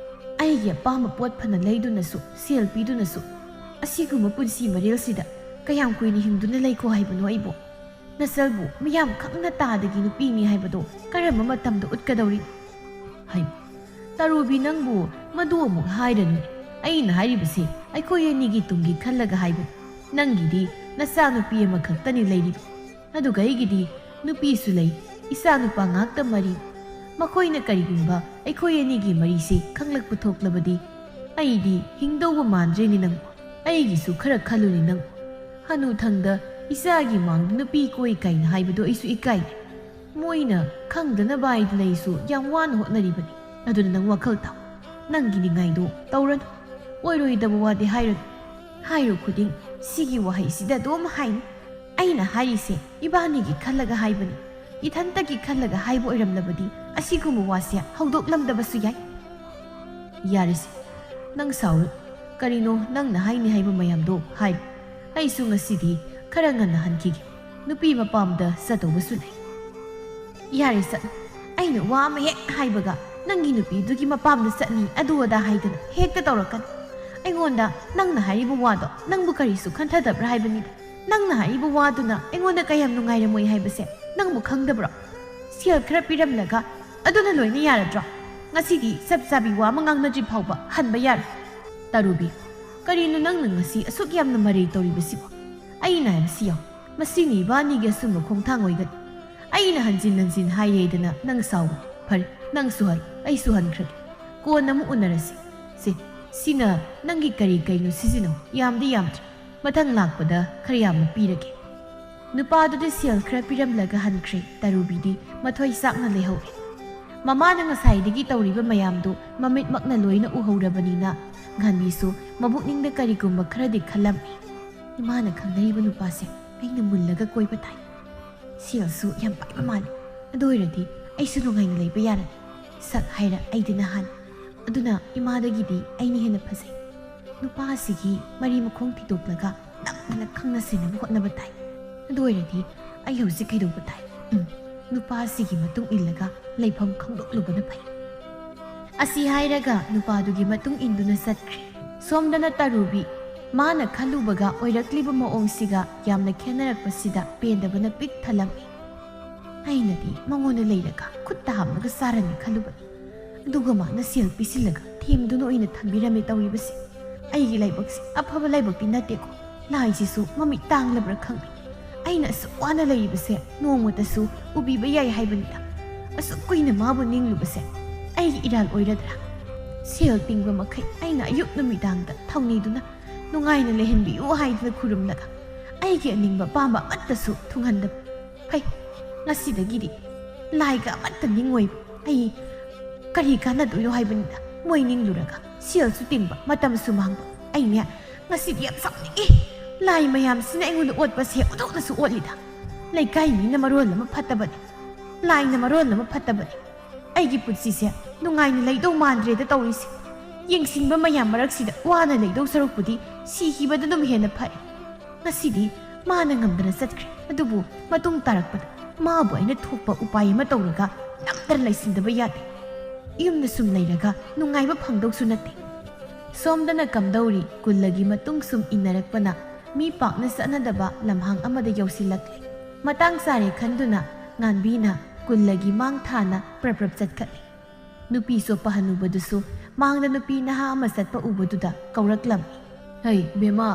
ꯑꯩꯒꯤ ꯑꯄꯥꯝꯕ ꯄꯣꯠ ꯐꯅ ꯂꯩꯗꯨꯅꯁꯨ ꯁꯦꯜ ꯄꯤꯗꯨꯅꯁꯨ ꯑꯁꯤꯒꯨꯝꯕ ꯄꯨꯟꯁꯤ ꯃꯔꯦꯜꯁꯤꯗ ꯀꯌꯥꯝ ꯀꯨꯏꯅ ꯍꯤꯡꯗꯨꯅ ꯂꯩꯈꯣ ꯍꯥꯏꯕꯅꯣ ꯑꯩꯕꯨ ꯅꯆꯜꯕꯨ ꯃꯤꯌꯥꯝ ꯈꯪꯅ ꯇꯥꯗꯒꯤ ꯅꯨꯄꯤꯅꯤ ꯍꯥꯏꯕꯗꯣ ꯀꯔꯝꯕ ꯃꯇꯝꯗ ꯎꯠꯀꯗꯧꯔꯤ ꯍꯥꯏꯕ ꯇꯔꯨꯕꯤ ꯅꯪꯕꯨ ꯃꯗꯨ ꯑꯃꯨꯛ ꯍꯥꯏꯔꯅꯨꯅꯦ ꯑꯩꯅ ꯍꯥꯏꯔꯤꯕꯁꯤ ꯑꯩꯈꯣꯏ ꯑꯅꯤꯒꯤ ꯇꯨꯡꯒꯤ ꯈꯜꯂꯒ ꯍꯥꯏꯕꯅꯤ ꯅꯪꯒꯤꯗꯤ ꯅꯆꯥꯅꯨꯄꯤ ꯑꯃꯈꯛꯇꯅꯤ ꯂꯩꯔꯤꯕ ꯑꯗꯨꯒ ꯑꯩꯒꯤꯗꯤ ꯅꯨꯄꯤꯁꯨ ꯂꯩ ꯏꯆꯥ ꯅꯨꯄꯥ ꯉꯥꯛꯇ ꯃꯔꯤ ꯃꯈꯣꯏꯅ ꯀꯔꯤꯒꯨꯝꯕ ꯑꯩꯈꯣꯏ ꯑꯅꯤꯒꯤ ꯃꯔꯤꯁꯤ ꯈꯪꯂꯛꯄ ꯊꯣꯛꯂꯕꯗꯤ ꯑꯩꯗꯤ ꯍꯤꯡꯗꯧꯕ ꯃꯥꯟꯗ꯭ꯔꯦꯅꯦ ꯅꯪꯕꯨ ꯑꯩꯒꯤꯁꯨ ꯈꯔ ꯈꯜꯂꯨꯅꯤ ꯅꯪ ꯍꯅꯨꯊꯪꯗ ꯏꯆꯥꯒꯤ ꯃꯥꯡꯗ ꯅꯨꯄꯤ ꯀꯣꯏ ꯀꯥꯏꯅ ꯍꯥꯏꯕꯗꯣ ꯑꯩꯁꯨ ꯏꯀꯥꯏꯗꯦ ꯃꯣꯏꯅ ꯈꯪꯗꯅꯕ ꯍꯥꯏꯗꯅ ꯑꯩꯁꯨ ꯌꯥꯝ ꯋꯥꯅ ꯍꯣꯠꯅꯔꯤꯕꯅꯤ ꯑꯗꯨꯅ ꯅꯪ ꯋꯥꯈꯜ ꯇꯥꯎ ꯅꯪꯒꯤ ꯅꯤꯡꯉꯥꯏꯗꯣ ꯇꯧꯔꯅꯨ ꯑꯣꯏꯔꯣꯏꯗꯕ ꯋꯥꯗꯤ ꯍꯥꯏꯔꯅꯨ ꯍꯥꯏꯔꯨ ꯈꯨꯗꯤꯡ ꯁꯤꯒꯤ ꯋꯥꯍꯩꯁꯤꯗ ꯑꯗꯨꯝ ꯍꯥꯏꯅꯤ ꯑꯩꯅ ꯍꯥꯏꯔꯤꯁꯦ ꯏꯕꯥꯅꯤꯒꯤ ꯈꯜꯂꯒ ꯍꯥꯏꯕꯅꯤ ꯏꯊꯟꯇꯒꯤ ꯈꯜꯂꯒ ꯍꯥꯏꯕ ꯑꯣꯏꯔꯝꯂꯕꯗꯤ ꯑꯁꯤꯒꯨꯝꯕ ꯋꯥꯁꯦ ꯍꯧꯗꯣꯛꯂꯝꯗꯕꯁꯨ ꯌꯥꯏ ꯌꯥꯔꯤꯁꯦ ꯅꯪ ꯁꯥꯎꯔꯨ ꯀꯔꯤꯅꯣ ꯅꯪꯅ ꯍꯥꯏꯅꯤ ꯍꯥꯏꯕ ꯃꯌꯥꯝꯗꯣ ꯍꯥꯏꯔꯨ ꯑꯩꯁꯨ ꯉꯁꯤꯗꯤ ꯈꯔ ꯉꯟꯅ ꯍꯟꯈꯤꯒꯦ ꯅꯨꯄꯤ ꯃꯄꯥꯝꯗ ꯆꯠꯇꯧꯕꯁꯨ ꯂꯩ ꯌꯥꯔꯦ ꯆꯠꯂꯨ ꯑꯩꯅ ꯋꯥ ꯑꯃ ꯍꯦꯛ ꯍꯥꯏꯕꯒ ꯅꯪꯒꯤ ꯅꯨꯄꯤꯗꯨꯒꯤ ꯃꯄꯥꯝꯗ ꯆꯠꯅꯤ ꯑꯗꯨ ꯑꯗꯥ ꯍꯥꯏꯗꯅ ꯍꯦꯛꯇ ꯇꯧꯔꯛꯀꯅꯤ ꯑꯩꯉꯣꯟꯗ ꯅꯪꯅ ꯍꯥꯏꯔꯤꯕ ꯋꯥꯗꯣ ꯅꯪꯕꯨ ꯀꯔꯤꯁꯨ ꯈꯟꯊꯗꯕ꯭ꯔꯥ ꯍꯥꯏꯕꯅꯤꯗ ꯅꯪꯅ ꯍꯥꯏꯔꯤꯕ ꯋꯥꯗꯨꯅ ꯑꯩꯉꯣꯟꯗ ꯀꯌꯥꯝ ꯅꯨꯡꯉꯥꯏꯔꯝꯃꯣꯏ ꯍꯥꯏꯕꯁꯦ ꯅꯪꯕꯨ ꯈꯪꯗꯕ꯭ꯔꯣ ꯁꯦꯜ ꯈꯔ ꯄꯤꯔꯝꯂꯒ ꯑꯗꯨꯅ ꯂꯣꯏꯅ ꯌꯥꯔꯗ꯭ꯔꯣ ꯉꯁꯤꯗꯤ ꯆꯞ ꯆꯥꯕꯤ ꯋꯥ ꯑꯃ ꯉꯥꯡꯅꯗ꯭ꯔꯤ ꯐꯥꯎꯕ ꯍꯟꯕ ꯌꯥꯔꯦ ꯇꯔꯨꯕꯤ ꯀꯔꯤꯅꯣ ꯅꯪꯅ ꯉꯁꯤ ꯑꯁꯨꯛ ꯌꯥꯝꯅ ꯃꯔꯩ ꯇꯧꯔꯤꯕꯁꯤꯕꯣ ꯑꯩꯅ ꯍꯥꯏꯕꯁꯤ ꯌꯥꯎ ꯃꯁꯤꯅꯤ ꯏꯕꯥꯅꯤꯒꯤ ꯑꯆꯨꯝꯕ ꯈꯣꯡꯊꯥꯡ ꯑꯣꯏꯒꯅꯤ ꯑꯩꯅ ꯍꯟꯖꯤꯟ ꯍꯟꯖꯤꯟ ꯍꯥꯏꯔꯦꯗꯅ ꯅꯪ ꯁꯥꯎꯕ ꯐꯔꯦ ꯅꯪꯁꯨ ꯍꯜ ꯑꯩꯁꯨ ꯍꯟꯈ꯭ꯔꯒꯦ ꯀꯣꯟꯅ ꯑꯃꯨꯛ ꯎꯅꯔꯁꯤ ꯁꯤꯅ ꯅꯪꯒꯤ ꯀꯔꯤ ꯀꯩꯅꯣ ꯁꯤꯖꯤꯟꯅꯧ ꯌꯥꯝꯗꯤ ꯌꯥꯝꯗ꯭ꯔꯦ ꯃꯊꯪ ꯂꯥꯛꯄꯗ ꯈꯔ ꯌꯥꯝꯅ ꯄꯤꯔꯒꯦ ꯅꯨꯄꯥꯗꯨꯗ ꯁꯦꯜ ꯈꯔ ꯄꯤꯔꯝꯂꯒ ꯍꯟꯈ꯭ꯔꯦ ꯇꯔꯨꯕꯤꯗꯤ ꯃꯊꯣꯏ ꯆꯥꯛꯅ ꯂꯩꯍꯧꯔꯦ ꯃꯃꯥꯅ ꯉꯁꯥꯏꯗꯒꯤ ꯇꯧꯔꯤꯕ ꯃꯌꯥꯝꯗꯨ ꯃꯃꯤꯠꯃꯛꯅ ꯂꯣꯏꯅ ꯎꯍꯧꯔꯕꯅꯤꯅ ꯉꯥꯟꯕꯤꯁꯨ ꯃꯕꯨꯛꯅꯤꯡꯗ ꯀꯔꯤꯒꯨꯝꯕ ꯈꯔꯗꯤ ꯈꯜꯂꯝꯃꯤ ꯏꯃꯥꯅ ꯈꯪꯅꯔꯤꯕ ꯅꯨꯄꯥꯁꯦ ꯑꯩꯅ ꯃꯨꯜꯂꯒ ꯀꯣꯏꯕ ꯇꯥꯏ ꯁꯦꯜꯁꯨ ꯌꯥꯝ ꯄꯥꯏꯕ ꯃꯥꯜꯂꯤ ꯑꯗꯨ ꯑꯣꯏꯔꯗꯤ ꯑꯩꯁꯨ ꯅꯨꯡꯉꯥꯏꯅ ꯂꯩꯕ ꯌꯥꯔꯅꯤ ꯁꯛ ꯍꯥꯏꯔ ꯑꯩꯗꯤ ꯅꯍꯥꯟ ꯑꯗꯨꯅ ꯏꯃꯥꯗꯒꯤꯗꯤ ꯑꯩꯅ ꯍꯦꯟꯅ ꯐꯖꯩ ꯅꯨꯄꯥꯁꯤꯒꯤ ꯃꯔꯤ ꯃꯈꯣꯡ ꯊꯤꯗꯣꯛꯂꯒ ꯅꯝꯗꯅ ꯈꯪꯅ ꯁꯦꯟꯅꯕ ꯍꯣꯠꯅꯕ ꯇꯥꯏ ꯑꯗꯨ ꯑꯣꯏꯔꯗꯤ ꯑꯩ ꯍꯧꯖꯤꯛ ꯀꯩꯗꯧꯕ ꯇꯥꯏ ꯅꯨꯄꯥꯁꯤꯒꯤ ꯃꯇꯨꯡ ꯏꯜꯂꯒ ꯂꯩꯐꯝ ꯈꯪꯗꯣꯛꯂꯨꯕꯅ ꯐꯩ ꯑꯁꯤ ꯍꯥꯏꯔꯒ ꯅꯨꯄꯥꯗꯨꯒꯤ ꯃꯇꯨꯡ ꯏꯟꯗꯨꯅ ꯆꯠꯈ꯭ꯔꯦ ꯁꯣꯝꯗꯅ ꯇꯔꯨꯕꯤ ꯃꯥꯅ ꯈꯜꯂꯨꯕꯒ ꯑꯣꯏꯔꯛꯂꯤꯕ ꯃꯑꯣꯡꯁꯤꯒ ꯌꯥꯝꯅ ꯈꯦꯠꯅꯔꯛꯄꯁꯤꯗ ꯄꯦꯟꯗꯕꯅ ꯄꯤꯛ ꯊꯜꯂꯝꯃꯤ ꯑꯩꯅꯗꯤ ꯃꯉꯣꯟꯗ ꯂꯩꯔꯒ ꯈꯨꯠꯇ ꯍꯥꯞꯂꯒ ꯆꯥꯔꯅꯤ ꯈꯜꯂꯨꯕꯅꯤ ꯑꯗꯨꯒ ꯃꯥꯅ ꯁꯦꯜ ꯄꯤꯁꯤꯜꯂꯒ ꯊꯦꯝꯗꯨꯅ ꯑꯣꯏꯅ ꯊꯝꯕꯤꯔꯝꯃꯤ ꯇꯧꯔꯤꯕꯁꯤ ꯑꯩꯒꯤ ꯂꯥꯏꯕꯛꯁꯤ ꯑꯐꯕ ꯂꯥꯏꯕꯛꯇꯤ ꯅꯠꯇꯦꯀꯣ ꯂꯥꯏꯁꯤꯁꯨ ꯃꯃꯤꯠ ꯇꯥꯡꯂꯕ꯭ꯔꯥ ꯈꯪꯗꯦ ꯑꯩꯅ ꯑꯁꯨꯛ ꯋꯥꯅ ꯂꯩꯔꯤꯕꯁꯦ ꯅꯣꯡꯃꯇꯁꯨ ꯎꯕꯤꯕ ꯌꯥꯏ ꯍꯥꯏꯕꯅꯤꯗ ꯑꯁꯨꯛ ꯀꯨꯏꯅ ꯃꯥꯕꯨ ꯅꯤꯡꯂꯨꯕꯁꯦ ꯑꯩꯒꯤ ꯏꯔꯥꯜ ꯑꯣꯏꯔꯗ꯭ꯔꯥ ꯁꯦꯜ ꯇꯤꯡꯕ ꯃꯈꯩ ꯑꯩꯅ ꯑꯌꯨꯛ ꯅꯨꯃꯤꯗꯥꯡꯗ ꯊꯧꯅꯤꯗꯨꯅ ꯅꯨꯡꯉꯥꯏꯅ ꯂꯩꯍꯟꯕꯤꯌꯨ ꯍꯥꯏꯗꯨꯅ ꯈꯨꯔꯨꯝꯂꯒ ꯑꯩꯒꯤ ꯑꯅꯤꯡꯕ ꯄꯥꯝꯕ ꯑꯃꯠꯇꯁꯨ ꯊꯨꯡꯍꯟꯗꯕ ꯐꯩ ꯉꯁꯤꯗꯒꯤꯗꯤ ꯂꯥꯏꯒ ꯑꯃꯠꯇ ꯅꯤꯡꯉꯣꯏꯕ ꯑꯩ ꯀꯔꯤ ꯀꯥꯟꯅꯗꯣꯏꯅꯣ ꯍꯥꯏꯕꯅꯤꯗ ꯃꯣꯏ ꯅꯤꯡꯂꯨꯔꯒ ꯁꯦꯜꯁꯨ ꯇꯤꯡꯕ ꯃꯇꯝꯁꯨ ꯃꯥꯡꯕ ꯑꯩꯅꯦ ꯉꯁꯤꯗꯤ ꯌꯥꯝ ꯁꯥꯎꯅꯤꯡꯉꯤ ꯂꯥꯏ ꯃꯌꯥꯝꯁꯤꯅ ꯑꯩꯉꯣꯟꯗ ꯑꯣꯠꯄꯁꯦ ꯑꯣꯟꯊꯣꯛꯅꯁꯨ ꯑꯣꯠꯂꯤꯗ ꯂꯩꯀꯥꯏ ꯃꯤꯅ ꯃꯔꯣꯜ ꯑꯃ ꯐꯠꯇꯕꯅꯤ ꯂꯥꯏꯅ ꯃꯔꯣꯜ ꯑꯃ ꯐꯠꯇꯕꯅꯤ ꯑꯩꯒꯤ ꯄꯨꯟꯁꯤꯁꯦ ꯅꯨꯡꯉꯥꯏꯅ ꯂꯩꯗꯧ ꯃꯥꯟꯗ꯭ꯔꯦꯗ ꯇꯧꯔꯤꯁꯦ ꯌꯦꯡꯁꯤꯟꯕ ꯃꯌꯥꯝ ꯃꯔꯛꯁꯤꯗ ꯋꯥꯅ ꯂꯩꯗꯧ ꯁꯔꯨꯛꯄꯨꯗꯤ ꯁꯤꯈꯤꯕꯗ ꯑꯗꯨꯝ ꯍꯦꯟꯅ ꯐꯩ ꯉꯁꯤꯗꯤ ꯃꯥꯅ ꯉꯝꯗꯅ ꯆꯠꯈ꯭ꯔꯦ ꯑꯗꯨꯕꯨ ꯃꯇꯨꯡ ꯇꯥꯔꯛꯄꯗ ꯃꯥꯕꯨ ꯑꯩꯅ ꯊꯣꯛꯄ ꯎꯄꯥꯏ ꯑꯃ ꯇꯧꯔꯒ ꯅꯝꯗꯅ ꯂꯩꯁꯤꯟꯗꯕ ꯌꯥꯗꯦ ꯌꯨꯝꯗ ꯁꯨꯝ ꯂꯩꯔꯒ ꯅꯨꯡꯉꯥꯏꯕ ꯐꯪꯗꯧꯁꯨ ꯅꯠꯇꯦ ꯁꯣꯝꯗꯅ ꯀꯝꯗꯧꯔꯤ ꯀꯨꯜꯂꯒꯤ ꯃꯇꯨꯡ ꯁꯨꯝ ꯏꯟꯅꯔꯛꯄꯅ ꯃꯤ ꯄꯥꯛꯅ ꯆꯠꯅꯗꯕ ꯂꯝꯍꯥꯡ ꯑꯃꯗ ꯌꯧꯁꯤꯜꯂꯛꯂꯤ ꯃꯇꯥꯡ ꯆꯥꯔꯦ ꯈꯟꯗꯨꯅ ꯉꯥꯟꯕꯤꯅ ꯀꯨꯜꯂꯒꯤ ꯃꯥꯡ ꯊꯥꯅ ꯄ꯭ꯔꯞ ꯆꯠꯈꯠꯂꯤ ꯅꯨꯄꯤ ꯆꯣꯞꯄ ꯍꯟꯅꯨꯕꯗꯨꯁꯨ ꯃꯥꯡꯗ ꯅꯨꯄꯤ ꯅꯍꯥ ꯑꯃ ꯆꯠꯄ ꯎꯕꯗꯨꯗ ꯀꯧꯔꯛꯂꯝꯃꯤ ꯍꯩ ꯕꯦꯃꯥ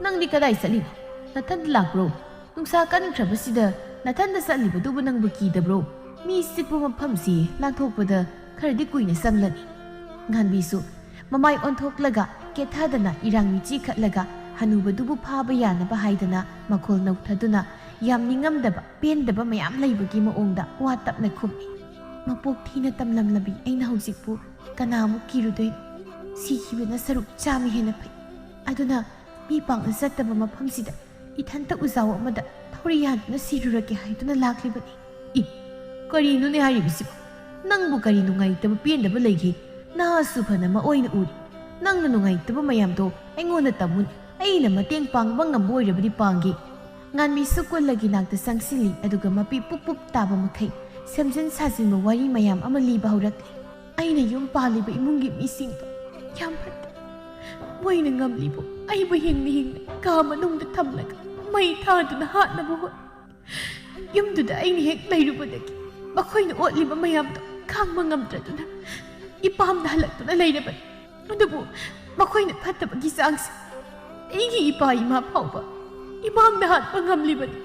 ꯅꯪꯗꯤ ꯀꯗꯥꯏ ꯆꯠꯂꯤꯅꯣ ꯅꯊꯟꯗ ꯂꯥꯛꯄ꯭ꯔꯣ ꯅꯨꯡꯁꯥ ꯀꯟꯈ꯭ꯔꯕꯁꯤꯗ ꯅꯊꯟꯗ ꯆꯠꯂꯤꯕꯗꯨꯕꯨ ꯅꯪꯕꯨ ꯀꯤꯗꯕ꯭ꯔꯣ ꯃꯤ ꯆꯤꯛꯄ ꯃꯐꯝꯁꯤ ꯂꯥꯟꯊꯣꯛꯄꯗ ꯈꯔꯗꯤ ꯀꯨꯏꯅ ꯆꯪꯂꯅꯤ ꯉꯥꯟꯕꯤꯁꯨ ꯃꯃꯥꯏ ꯑꯣꯟꯊꯣꯛꯂꯒ ꯀꯦꯊꯗꯅ ꯏꯔꯥꯡ ꯃꯤꯆꯤ ꯈꯠꯂꯒ ꯍꯅꯨꯕꯗꯨꯕꯨ ꯐꯥꯕ ꯌꯥꯅꯕ ꯍꯥꯏꯗꯅ ꯃꯈꯣꯜ ꯅꯧꯊꯗꯨꯅ ꯌꯥꯝ ꯅꯤꯡꯉꯝꯗꯕ ꯄꯦꯟꯗꯕ ꯃꯌꯥꯝ ꯂꯩꯕꯒꯤ ꯃꯑꯣꯡꯗ ꯋꯥ ꯇꯞꯅ ꯈꯨꯝꯃꯤ ꯃꯄꯣꯛ ꯊꯤꯅ ꯇꯝꯂꯝꯂꯕꯤ ꯑꯩꯅ ꯍꯧꯖꯤꯛꯄꯨ ꯀꯅꯥꯃꯨꯛ ꯀꯤꯔꯨꯗꯣꯏꯅꯣ ꯁꯤꯈꯤꯕꯅ ꯁꯔꯨꯛ ꯆꯥꯝꯃ ꯍꯦꯟꯅ ꯐꯩ ꯑꯗꯨꯅ ꯃꯤ ꯄꯥꯛꯅ ꯆꯠꯇꯕ ꯃꯐꯝꯁꯤꯗ ꯏꯊꯟꯇ ꯎꯖꯥꯎ ꯑꯃꯗ ꯊꯧꯔꯤ ꯌꯥꯟꯗꯨꯅ ꯁꯤꯔꯨꯔꯒꯦ ꯍꯥꯏꯗꯨꯅ ꯂꯥꯛꯂꯤꯕꯅꯤ ꯀꯔꯤꯅꯣꯅꯦ ꯍꯥꯏꯔꯤꯕꯁꯤꯕꯣ ꯅꯪꯕꯨ ꯀꯔꯤ ꯅꯨꯡꯉꯥꯏꯇꯕ ꯄꯦꯟꯗꯕ ꯂꯩꯒꯦ ꯅꯍꯥꯁꯨ ꯐꯅ ꯃꯑꯣꯏꯅ ꯎꯔꯤ ꯅꯪꯅ ꯅꯨꯡꯉꯥꯏꯇꯕ ꯃꯌꯥꯝꯗꯣ ꯑꯩꯉꯣꯟꯗ ꯇꯝꯃꯨꯅꯤ ꯑꯩꯅ ꯃꯇꯦꯡ ꯄꯥꯡꯕ ꯉꯝꯕ ꯑꯣꯏꯔꯕꯗꯤ ꯄꯥꯡꯒꯦ ꯉꯥꯟꯕꯤꯁꯨ ꯀꯨꯜꯂꯒꯤ ꯅꯥꯛꯇ ꯆꯪꯁꯤꯜꯂꯤ ꯑꯗꯨꯒ ꯃꯄꯤ ꯄꯨꯞ ꯄꯨꯞ ꯇꯥꯕ ꯃꯈꯩ ꯁꯦꯝꯖꯤꯟ ꯁꯥꯖꯤꯟꯕ ꯋꯥꯔꯤ ꯃꯌꯥꯝ ꯑꯃ ꯂꯤꯕ ꯍꯧꯔꯛꯂꯤ ꯑꯩꯅ ꯌꯨꯝ ꯄꯥꯜꯂꯤꯕ ꯏꯃꯨꯡꯒꯤ ꯃꯤꯁꯤꯡꯗꯣ ꯌꯥꯝ ꯐꯠꯇꯦ ꯃꯣꯏꯅ ꯉꯝꯂꯤꯕꯨ ꯑꯩꯕꯨ ꯍꯤꯡꯅ ꯀꯥ ꯃꯅꯨꯡꯗ ꯊꯝꯂꯒ ꯃꯩ ꯊꯥꯗꯨꯅ ꯍꯥꯠꯅꯕ ꯍꯣꯠ ꯌꯨꯝꯗꯨꯗ ꯑꯩꯅ ꯍꯦꯛ ꯂꯩꯔꯨꯕꯗꯒꯤ ꯃꯈꯣꯏꯅ ꯑꯣꯠꯂꯤꯕ ꯃꯌꯥꯝꯗꯣ ꯈꯥꯡꯕ ꯉꯝꯗ꯭ꯔꯗꯨꯅ ꯏꯄꯥꯝꯗ ꯍꯜꯂꯛꯇꯨꯅ ꯂꯩꯔꯕꯅꯤ ꯑꯗꯨꯕꯨ ꯃꯈꯣꯏꯅ ꯐꯠꯇꯕꯒꯤ ಚಾಂಗ್ಸ್ ꯑꯩꯒꯤ ꯏꯄꯥ ꯏꯃꯥ ꯐꯥꯎꯕ ꯏꯃꯥꯡꯗ ꯍꯥꯠꯄ ꯉꯝꯂꯤꯕꯅꯤ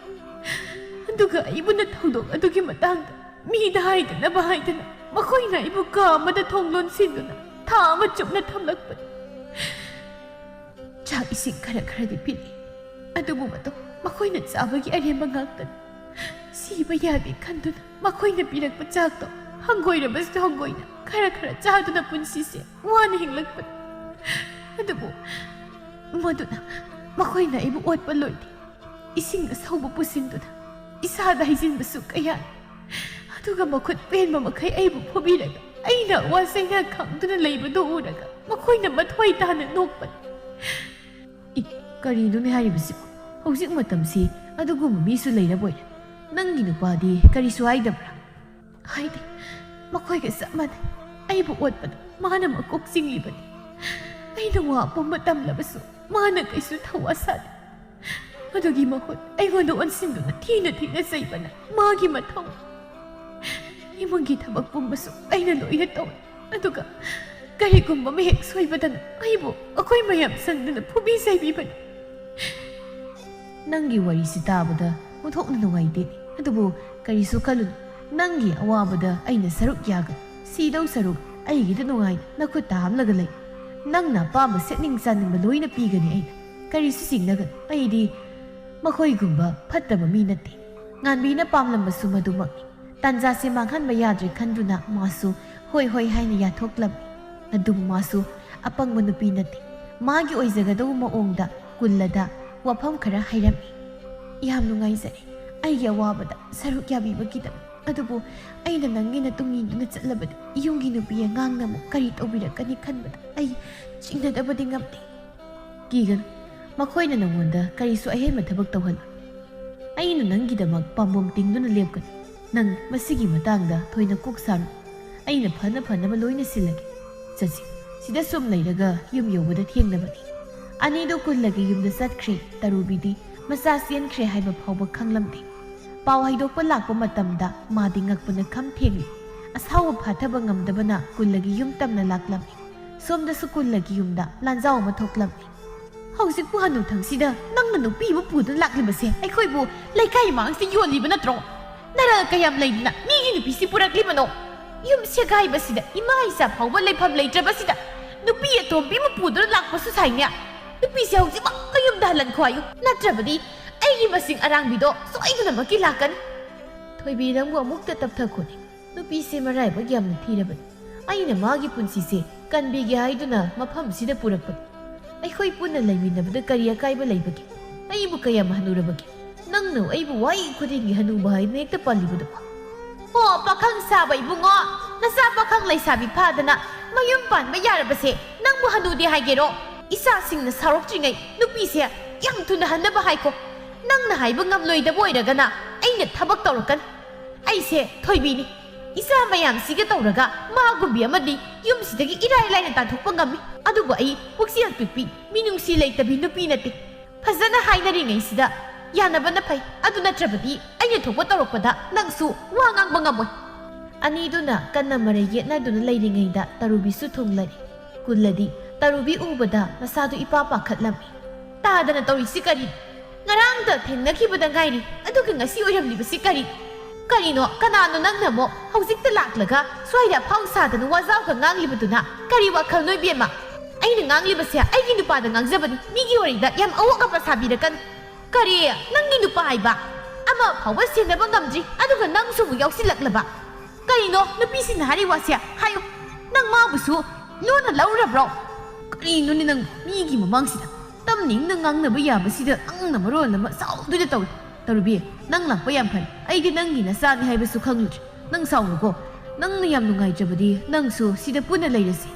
ꯑꯗꯨꯒ ꯑꯩꯕꯨꯅ ꯊꯧꯗꯣꯛ ꯑꯗꯨꯒꯤ ꯃꯇꯥꯡꯗ ꯃꯤꯗ ꯍꯥꯏꯗꯅꯕ ꯍꯥꯏꯗꯅ ꯃꯈꯣꯏꯅ ꯑꯩꯕꯨ ꯀꯥ ꯑꯃꯗ ꯊꯣꯡ ꯂꯣꯟꯁꯤꯟꯗꯨꯅ ꯊꯥ ꯑꯃ ꯆꯨꯞꯅ ꯊꯝꯂꯛꯄꯅꯤ ꯆꯥꯛ ꯏꯁꯤꯡ ꯈꯔꯗꯤ ꯄꯤꯔꯛꯏ ꯑꯗꯨꯕꯨ ꯃꯈꯣꯏꯅ ꯆꯥꯕꯒꯤ ꯑꯔꯦꯝꯕ ꯉꯥꯛꯇꯅꯤ ꯁꯤꯕ ꯌꯥꯗꯦ ꯈꯟꯗꯨꯅ ꯃꯈꯣꯏꯅ ꯄꯤꯔꯛꯄ ꯆꯥꯛꯇꯣ ꯍꯪꯒꯣꯏꯔꯕꯁꯨ ꯍꯪꯒꯣꯏꯅ ꯈꯔ ꯆꯥꯗꯨꯅ ꯄꯨꯟꯁꯤꯁꯦ ꯋꯥꯅ ꯍꯤꯡꯂꯛꯄꯅꯤ ꯑꯗꯨꯕꯨ ꯃꯗꯨꯅ ꯃꯈꯣꯏꯅ ꯑꯩꯕꯨ ꯑꯣꯠꯄ ꯂꯣꯏꯗꯦ ꯏꯁꯤꯡ ꯑꯁꯧꯕ ꯄꯨꯁꯤꯟꯗꯨꯅ ꯏꯁꯥꯗ ꯍꯩꯖꯤꯟꯕꯁꯨ ꯀꯌꯥꯅꯤ ꯑꯗꯨꯒ ꯃꯈꯨꯠ ꯄꯦꯟꯕ ꯃꯈꯩ ꯑꯩꯕꯨ ꯐꯨꯕꯤꯔꯒ ꯑꯩꯅ ꯑꯋꯥ ꯆꯩꯅꯥ ꯈꯪꯗꯨꯅ ꯂꯩꯕꯗꯨ ꯎꯔꯒ ꯃꯈꯣꯏꯅ ꯃꯊ꯭ꯋꯥꯏ ꯇꯥꯅ ꯅꯣꯛꯄꯅꯤ ꯀꯔꯤꯅꯣꯅꯦ ꯍꯥꯏꯔꯤꯕꯁꯤꯕꯨ ꯍꯧꯖꯤꯛ ꯃꯇꯝꯁꯤ ꯑꯗꯨꯒꯨꯝꯕ ꯃꯤꯁꯨ ꯂꯩꯔꯕꯣꯏꯔꯦ ꯅꯪꯒꯤ ꯅꯨꯄꯥꯗꯤ ꯀꯔꯤꯁꯨ ꯍꯥꯏꯗꯕ꯭ꯔꯥ ꯍꯥꯏꯗꯦ ꯃꯈꯣꯏꯒ ꯆꯞ ꯃꯥꯟꯅꯩ ꯑꯩꯕꯨ ꯑꯣꯠꯄꯗ ꯃꯥꯅ ꯃꯀꯣꯛ ꯆꯤꯡꯂꯤꯕꯅꯤ ꯑꯩꯅ ꯋꯥ ꯄꯨꯝꯕ ꯇꯝꯂꯕꯁꯨ ꯃꯥꯅ ꯀꯩꯁꯨ ꯊꯧꯋꯥ ꯁꯥꯗꯦ ꯃꯗꯨꯒꯤ ꯃꯍꯨꯠ ꯑꯩꯉꯣꯟꯗ ꯑꯣꯟꯁꯤꯟꯗꯨꯅ ꯊꯤꯅ ꯆꯩꯕꯅ ꯃꯥꯒꯤ ꯃꯊꯧ ꯏꯃꯨꯡꯒꯤ ꯊꯕꯛ ꯄꯨꯝꯕꯁꯨ ꯑꯩꯅ ꯂꯣꯏꯅ ꯇꯧꯏ ꯑꯗꯨꯒ ꯀꯔꯤꯒꯨꯝꯕ ꯑꯃ ꯍꯦꯛ ꯁꯣꯏꯕꯗꯅ ꯑꯩꯕꯨ ꯑꯩꯈꯣꯏ ꯃꯌꯥꯝ ꯆꯪꯗꯨꯅ ꯐꯨꯕꯤ ꯆꯩꯕꯤꯕꯅꯤ ꯅꯪꯒꯤ ꯋꯥꯔꯤꯁꯤ ꯇꯥꯕꯗ ꯑꯣꯟꯊꯣꯛꯅ ꯅꯨꯡꯉꯥꯏꯇꯦ ꯑꯗꯨꯕꯨ ꯀꯔꯤꯁꯨ ꯈꯜꯂꯨꯅꯨ ꯅꯪꯒꯤ ꯑꯋꯥꯕꯗ ꯑꯩꯅ ꯁꯔꯨꯛ ꯌꯥꯒꯅꯤ ꯁꯤꯗꯧ ꯁꯔꯨꯛ ꯑꯩꯒꯤꯗ ꯅꯨꯡꯉꯥꯏꯅ ꯅꯈꯨꯠꯇ ꯍꯥꯝꯂꯒ ꯂꯩ ꯅꯪꯅ ꯑꯄꯥꯝꯕ ꯁꯦꯠꯅꯤꯡ ꯆꯥꯅꯤꯡꯕ ꯂꯣꯏꯅ ꯄꯤꯒꯅꯤ ꯑꯩꯅ ꯀꯔꯤꯁꯨ ꯆꯤꯡꯅꯒꯅꯨ ꯑꯩꯗꯤ ꯃꯈꯣꯏꯒꯨꯝꯕ ꯐꯠꯇꯕ ꯃꯤ ꯅꯠꯇꯦ ꯉꯥꯟꯕꯤꯅ ꯄꯥꯝꯂꯝꯕꯁꯨ ꯃꯗꯨꯃꯛꯅꯤ ꯇꯥꯟꯖꯥꯁꯦ ꯃꯥꯡꯍꯟꯕ ꯌꯥꯗ꯭ꯔꯦ ꯈꯟꯗꯨꯅ ꯃꯥꯁꯨ ꯍꯣꯏ ꯍꯥꯏꯅ ꯌꯥꯊꯣꯛꯂꯝꯃꯤ ꯑꯗꯨꯕꯨ ꯃꯥꯁꯨ ꯑꯄꯪꯕ ꯅꯨꯄꯤ ꯅꯠꯇꯦ ꯃꯥꯒꯤ ꯑꯣꯏꯖꯒꯗꯧꯕ ꯃꯑꯣꯡꯗ ꯀꯨꯜꯂꯗ ꯋꯥꯐꯝ ꯈꯔ ꯍꯥꯏꯔꯝꯃꯤ ꯌꯥꯝ ꯅꯨꯡꯉꯥꯏꯖꯔꯦ ꯑꯩꯒꯤ ꯑꯋꯥꯕꯗ ꯁꯔꯨꯛ ꯌꯥꯕꯤꯕꯒꯤꯗꯃꯛ ꯑꯗꯨꯕꯨ ꯑꯩꯅ ꯅꯪꯒꯤ ꯅꯇꯨꯡ ꯏꯟꯗꯨꯅ ꯆꯠꯂꯕꯗꯤ ꯌꯨꯝꯒꯤ ꯅꯨꯄꯤ ꯑꯉꯥꯡꯅ ꯑꯃꯨꯛ ꯀꯔꯤ ꯇꯧꯕꯤꯔꯛꯀꯅꯤ ꯈꯟꯕꯗ ꯑꯩ ꯆꯤꯡꯅꯗꯕꯗꯤ ꯉꯝꯗꯦ ꯀꯤꯒꯅꯨ ꯃꯈꯣꯏꯅ ꯅꯪꯉꯣꯟꯗ ꯀꯔꯤꯁꯨ ꯑꯍꯦꯟꯕ ꯊꯕꯛ ꯇꯧꯍꯜꯂꯣꯏ ꯑꯩꯅ ꯅꯪꯒꯤꯗꯃꯛ ꯄꯥꯝꯕꯣꯝ ꯇꯤꯡꯗꯨꯅ ꯂꯦꯞꯀꯅꯤ ꯅꯪ ꯃꯁꯤꯒꯤ ꯃꯇꯥꯡꯗ ꯊꯣꯏꯅ ꯀꯣꯛ ꯁꯥꯔꯨ ꯑꯩꯅ ꯐꯅꯕ ꯂꯣꯏꯅ ꯁꯤꯜꯂꯒꯦ ꯆꯠꯁꯤ ꯁꯤꯗ ꯁꯨꯝ ꯂꯩꯔꯒ ꯌꯨꯝ ꯌꯧꯕꯗ ꯊꯦꯡꯅꯕꯅꯤ ꯑꯅꯤꯗꯨ ꯀꯨꯜꯂꯒꯤ ꯌꯨꯝꯗ ꯆꯠꯈ꯭ꯔꯦ ꯇꯔꯨꯕꯤꯗꯤ ꯃꯆꯥ ꯆꯦꯟꯈ꯭ꯔꯦ ꯍꯥꯏꯕ ꯐꯥꯎꯕ ꯈꯪꯂꯝꯗꯦ ꯄꯥꯎ ꯍꯩꯗꯣꯛꯄ ꯂꯥꯛꯄ ꯃꯇꯝꯗ ꯃꯥꯗꯤ ꯉꯛꯄꯅ ꯈꯝ ꯊꯦꯡꯂꯤ ꯑꯁꯥꯎꯕ ꯐꯥꯊꯕ ꯉꯝꯗꯕꯅ ꯀꯨꯜꯂꯒꯤ ꯌꯨꯝ ꯇꯝꯅ ꯂꯥꯛꯂꯝꯃꯤ ꯁꯣꯝꯗꯁꯨ ꯀꯨꯜꯂꯒꯤ ꯌꯨꯝꯗ ꯂꯥꯟꯖꯥꯎ ꯑꯃ ꯊꯣꯛꯂꯝꯃꯤ ꯍꯧꯖꯤꯛꯄꯨ ꯍꯅꯨꯊꯪꯁꯤꯗ ꯅꯪꯅ ꯅꯨꯄꯤ ꯑꯃ ꯄꯨꯗꯨꯅ ꯂꯥꯛꯂꯤꯕꯁꯦ ꯑꯩꯈꯣꯏꯕꯨ ꯂꯩꯀꯥꯏ ꯃꯥꯡꯁꯤꯗ ꯌꯣꯜꯂꯤꯕ ꯅꯠꯇ꯭ꯔꯣ ꯅꯔꯥ ꯀꯌꯥꯝ ꯂꯩꯗꯅ ꯃꯤꯒꯤ ꯅꯨꯄꯤꯁꯤ ꯄꯨꯔꯛꯂꯤꯕꯅꯣ ꯌꯨꯝ ꯁꯦꯒꯥꯏꯕꯁꯤꯗ ꯏꯃꯥ ꯏꯆꯥ ꯐꯥꯎꯕ ꯂꯩꯐꯝ ꯂꯩꯇ꯭ꯔꯕꯁꯤꯗ ꯅꯨꯄꯤ ꯑꯇꯣꯝꯕꯤ ꯑꯃ ꯄꯨꯗꯨꯅ ꯂꯥꯛꯄꯁꯨ ꯁꯥꯏꯅꯦ ꯅꯨꯄꯤꯁꯦ ꯍꯧꯖꯤꯛꯃꯛ ꯌꯨꯝꯗ ꯍꯜꯍꯟꯈꯣ ꯍꯥꯏꯌꯨ ꯅꯠꯇ꯭ꯔꯕꯗꯤ ꯑꯩꯒꯤ ꯃꯁꯤꯡ ꯑꯔꯥꯡꯕꯤꯗꯣ ꯁꯣꯏꯗꯅꯃꯛꯀꯤ ꯂꯥꯛꯀꯅꯤ ꯊꯣꯏꯕꯤ ꯅꯪꯕꯨ ꯑꯃꯨꯛꯇ ꯇꯞꯊꯈꯣꯅꯦ ꯅꯨꯄꯤꯁꯦ ꯃꯔꯥꯏꯕꯛ ꯌꯥꯝꯅ ꯊꯤꯔꯕꯅꯤ ꯑꯩꯅ ꯃꯥꯒꯤ ꯄꯨꯟꯁꯤꯁꯦ ꯀꯟꯕꯤꯒꯦ ꯍꯥꯏꯗꯨꯅ ꯃꯐꯝꯁꯤꯗ ꯄꯨꯔꯛꯄꯅꯤ ꯑꯩꯈꯣꯏ ꯄꯨꯟꯅ ꯂꯩꯃꯤꯟꯅꯕꯗ ꯀꯔꯤ ꯑꯀꯥꯏꯕ ꯂꯩꯕꯒꯦ ꯑꯩꯕꯨ ꯀꯌꯥꯝ ꯍꯟꯅꯨꯔꯕꯒꯦ ꯅꯪꯅ ꯑꯩꯕꯨ ꯋꯥꯍꯩ ꯈꯨꯗꯤꯡꯒꯤ ꯍꯟꯅꯨꯕ ꯍꯥꯏꯅ ꯍꯦꯛꯇ ꯄꯜꯂꯤꯕꯗꯣ ꯑꯣ ꯄꯥꯈꯪ ꯁꯥꯕ ꯏꯕꯨꯡꯉꯣ ꯅꯆꯥ ꯄꯥꯈꯪ ꯂꯩꯁꯥꯕꯤ ꯐꯥꯗꯅ ꯃꯌꯨꯝ ꯄꯥꯟꯕ ꯌꯥꯔꯕꯁꯦ ꯅꯪꯕꯨ ꯍꯟꯅꯨꯗꯦ ꯍꯥꯏꯒꯦꯔꯣ ꯏꯆꯥꯁꯤꯡꯅ ꯁꯥꯎꯔꯛꯇ꯭ꯔꯤꯉꯩ ꯅꯨꯄꯤꯁꯦ ꯌꯥꯝ ꯊꯨꯅ ꯍꯟꯅꯕ ꯍꯥꯏꯀꯣ ꯅꯪꯅ ꯍꯥꯏꯕ ꯉꯝꯂꯣꯏꯗꯕ ꯑꯣꯏꯔꯒꯅ ꯑꯩꯅ ꯊꯕꯛ ꯇꯧꯔꯛꯀꯅꯤ ꯑꯩꯁꯦ ꯊꯣꯏꯕꯤꯅꯤ ꯏꯆꯥ ꯃꯌꯥꯝꯁꯤꯒ ꯇꯧꯔꯒ ꯃꯥꯒꯨꯝꯕꯤ ꯑꯃꯗꯤ ꯌꯨꯝꯁꯤꯗꯒꯤ ꯏꯔꯥꯏ ꯂꯥꯏꯅ ꯇꯥꯟꯊꯣꯛꯄ ꯉꯝꯃꯤ ꯑꯗꯨꯕꯨ ꯑꯩ ꯄꯨꯛꯆꯦꯜ ꯄꯤꯛꯄꯤ ꯃꯤꯅꯨꯡꯁꯤ ꯂꯩꯇꯕꯤ ꯅꯨꯄꯤ ꯅꯠꯇꯦ ꯐꯖꯅ ꯍꯥꯏꯅꯔꯤꯉꯩꯁꯤꯗ ꯌꯥꯅꯕꯅ ꯐꯩ ꯑꯗꯨ ꯅꯠꯇ꯭ꯔꯕꯗꯤ ꯑꯩꯅ ꯊꯣꯛꯄ ꯇꯧꯔꯛꯄꯗ ꯅꯪꯁꯨ ꯋꯥ ꯉꯥꯡꯕ ꯉꯝꯃꯣꯏ ꯑꯅꯤꯗꯨꯅ ꯀꯟꯅ ꯃꯔꯩ ꯌꯦꯠꯅꯗꯨꯅ ꯂꯩꯔꯤꯉꯩꯗ ꯇꯔꯨꯕꯤꯁꯨ ꯊꯨꯡꯂꯔꯤ ꯀꯨꯜꯂꯗꯤ ꯇꯔꯨꯕꯤ ꯎꯕꯗ ꯃꯁꯥꯗꯨ ꯏꯄꯥ ꯄꯥꯈꯠꯂꯝꯃꯤ ꯇꯥꯗꯅ ꯇꯧꯔꯤꯁꯤ ꯀꯔꯤ ꯉꯔꯥꯡꯗ ꯊꯦꯡꯅꯈꯤꯕꯗ ꯉꯥꯏꯔꯤ ꯑꯗꯨꯒ ꯉꯁꯤ ꯑꯣꯏꯔꯝꯂꯤꯕꯁꯤ ꯀꯔꯤꯅꯣ ꯀꯅꯥꯅꯣ ꯅꯪꯅ ꯑꯃꯨꯛ ꯍꯧꯖꯤꯛꯇ ꯂꯥꯛꯂꯒ ꯁ꯭ꯋꯥꯏꯗ ꯑꯐꯥꯎ ꯁꯥꯗꯅ ꯋꯥꯖꯥꯎꯒ ꯉꯥꯡꯂꯤꯕꯗꯨꯅ ꯀꯔꯤ ꯋꯥꯈꯜ ꯅꯣꯏꯕꯦꯝꯃ ꯑꯩꯅ ꯉꯥꯡꯂꯤꯕꯁꯦ ꯑꯩꯒꯤ ꯅꯨꯄꯥꯗ ꯉꯥꯡꯖꯕꯅꯤ ꯃꯤꯒꯤ ꯋꯥꯔꯤꯗ ꯌꯥꯝ ꯑꯋꯣꯛ ꯑꯄꯥ ꯁꯥꯕꯤꯔꯛꯀꯅꯨ ꯀꯔꯤ ꯅꯪꯒꯤ ꯅꯨꯄꯥ ꯍꯥꯏꯕ ꯑꯃ ꯐꯥꯎꯕ ꯁꯦꯟꯅꯕ ꯉꯝꯗ꯭ꯔꯤ ꯑꯗꯨꯒ ꯅꯪꯁꯨ ꯑꯃꯨꯛ ꯌꯥꯎꯁꯤꯜꯂꯛꯂꯕ ꯀꯔꯤꯅꯣ ꯅꯨꯄꯤꯁꯤꯡꯅ ꯍꯥꯏꯔꯤ ꯋꯥꯁꯦ ꯍꯥꯏꯌꯨ ꯅꯪ ꯃꯥꯕꯨꯁꯨ ꯂꯣꯟꯅ ꯂꯧꯔꯕ꯭ꯔꯣ ꯀꯔꯤꯅꯣꯅꯦ ꯅꯪ ꯃꯤꯒꯤ ꯃꯃꯥꯡꯁꯤꯗ ꯇꯝꯅꯤꯡꯅ ꯉꯥꯡꯅꯕ ꯌꯥꯕꯁꯤꯗ ꯅꯪꯅ ꯃꯔꯣꯟ ꯑꯃ ꯁꯥꯎꯗꯨꯅ ꯇꯧꯏ ꯇꯔꯨꯕꯤ ꯅꯪ ꯂꯥꯛꯄ ꯌꯥꯝ ꯐꯔꯦ ꯑꯩꯗꯤ ꯅꯪꯒꯤ ꯅꯆꯥꯅꯤ ꯍꯥꯏꯕꯁꯨ ꯈꯪꯂꯨꯗ꯭ꯔꯦ ꯅꯪ ꯁꯥꯎꯅꯨꯀꯣ ꯅꯪꯅ ꯌꯥꯝ ꯅꯨꯡꯉꯥꯏꯇ꯭ꯔꯕꯗꯤ ꯅꯪꯁꯨ ꯁꯤꯗ ꯄꯨꯟꯅ ꯂꯩꯔꯁꯤ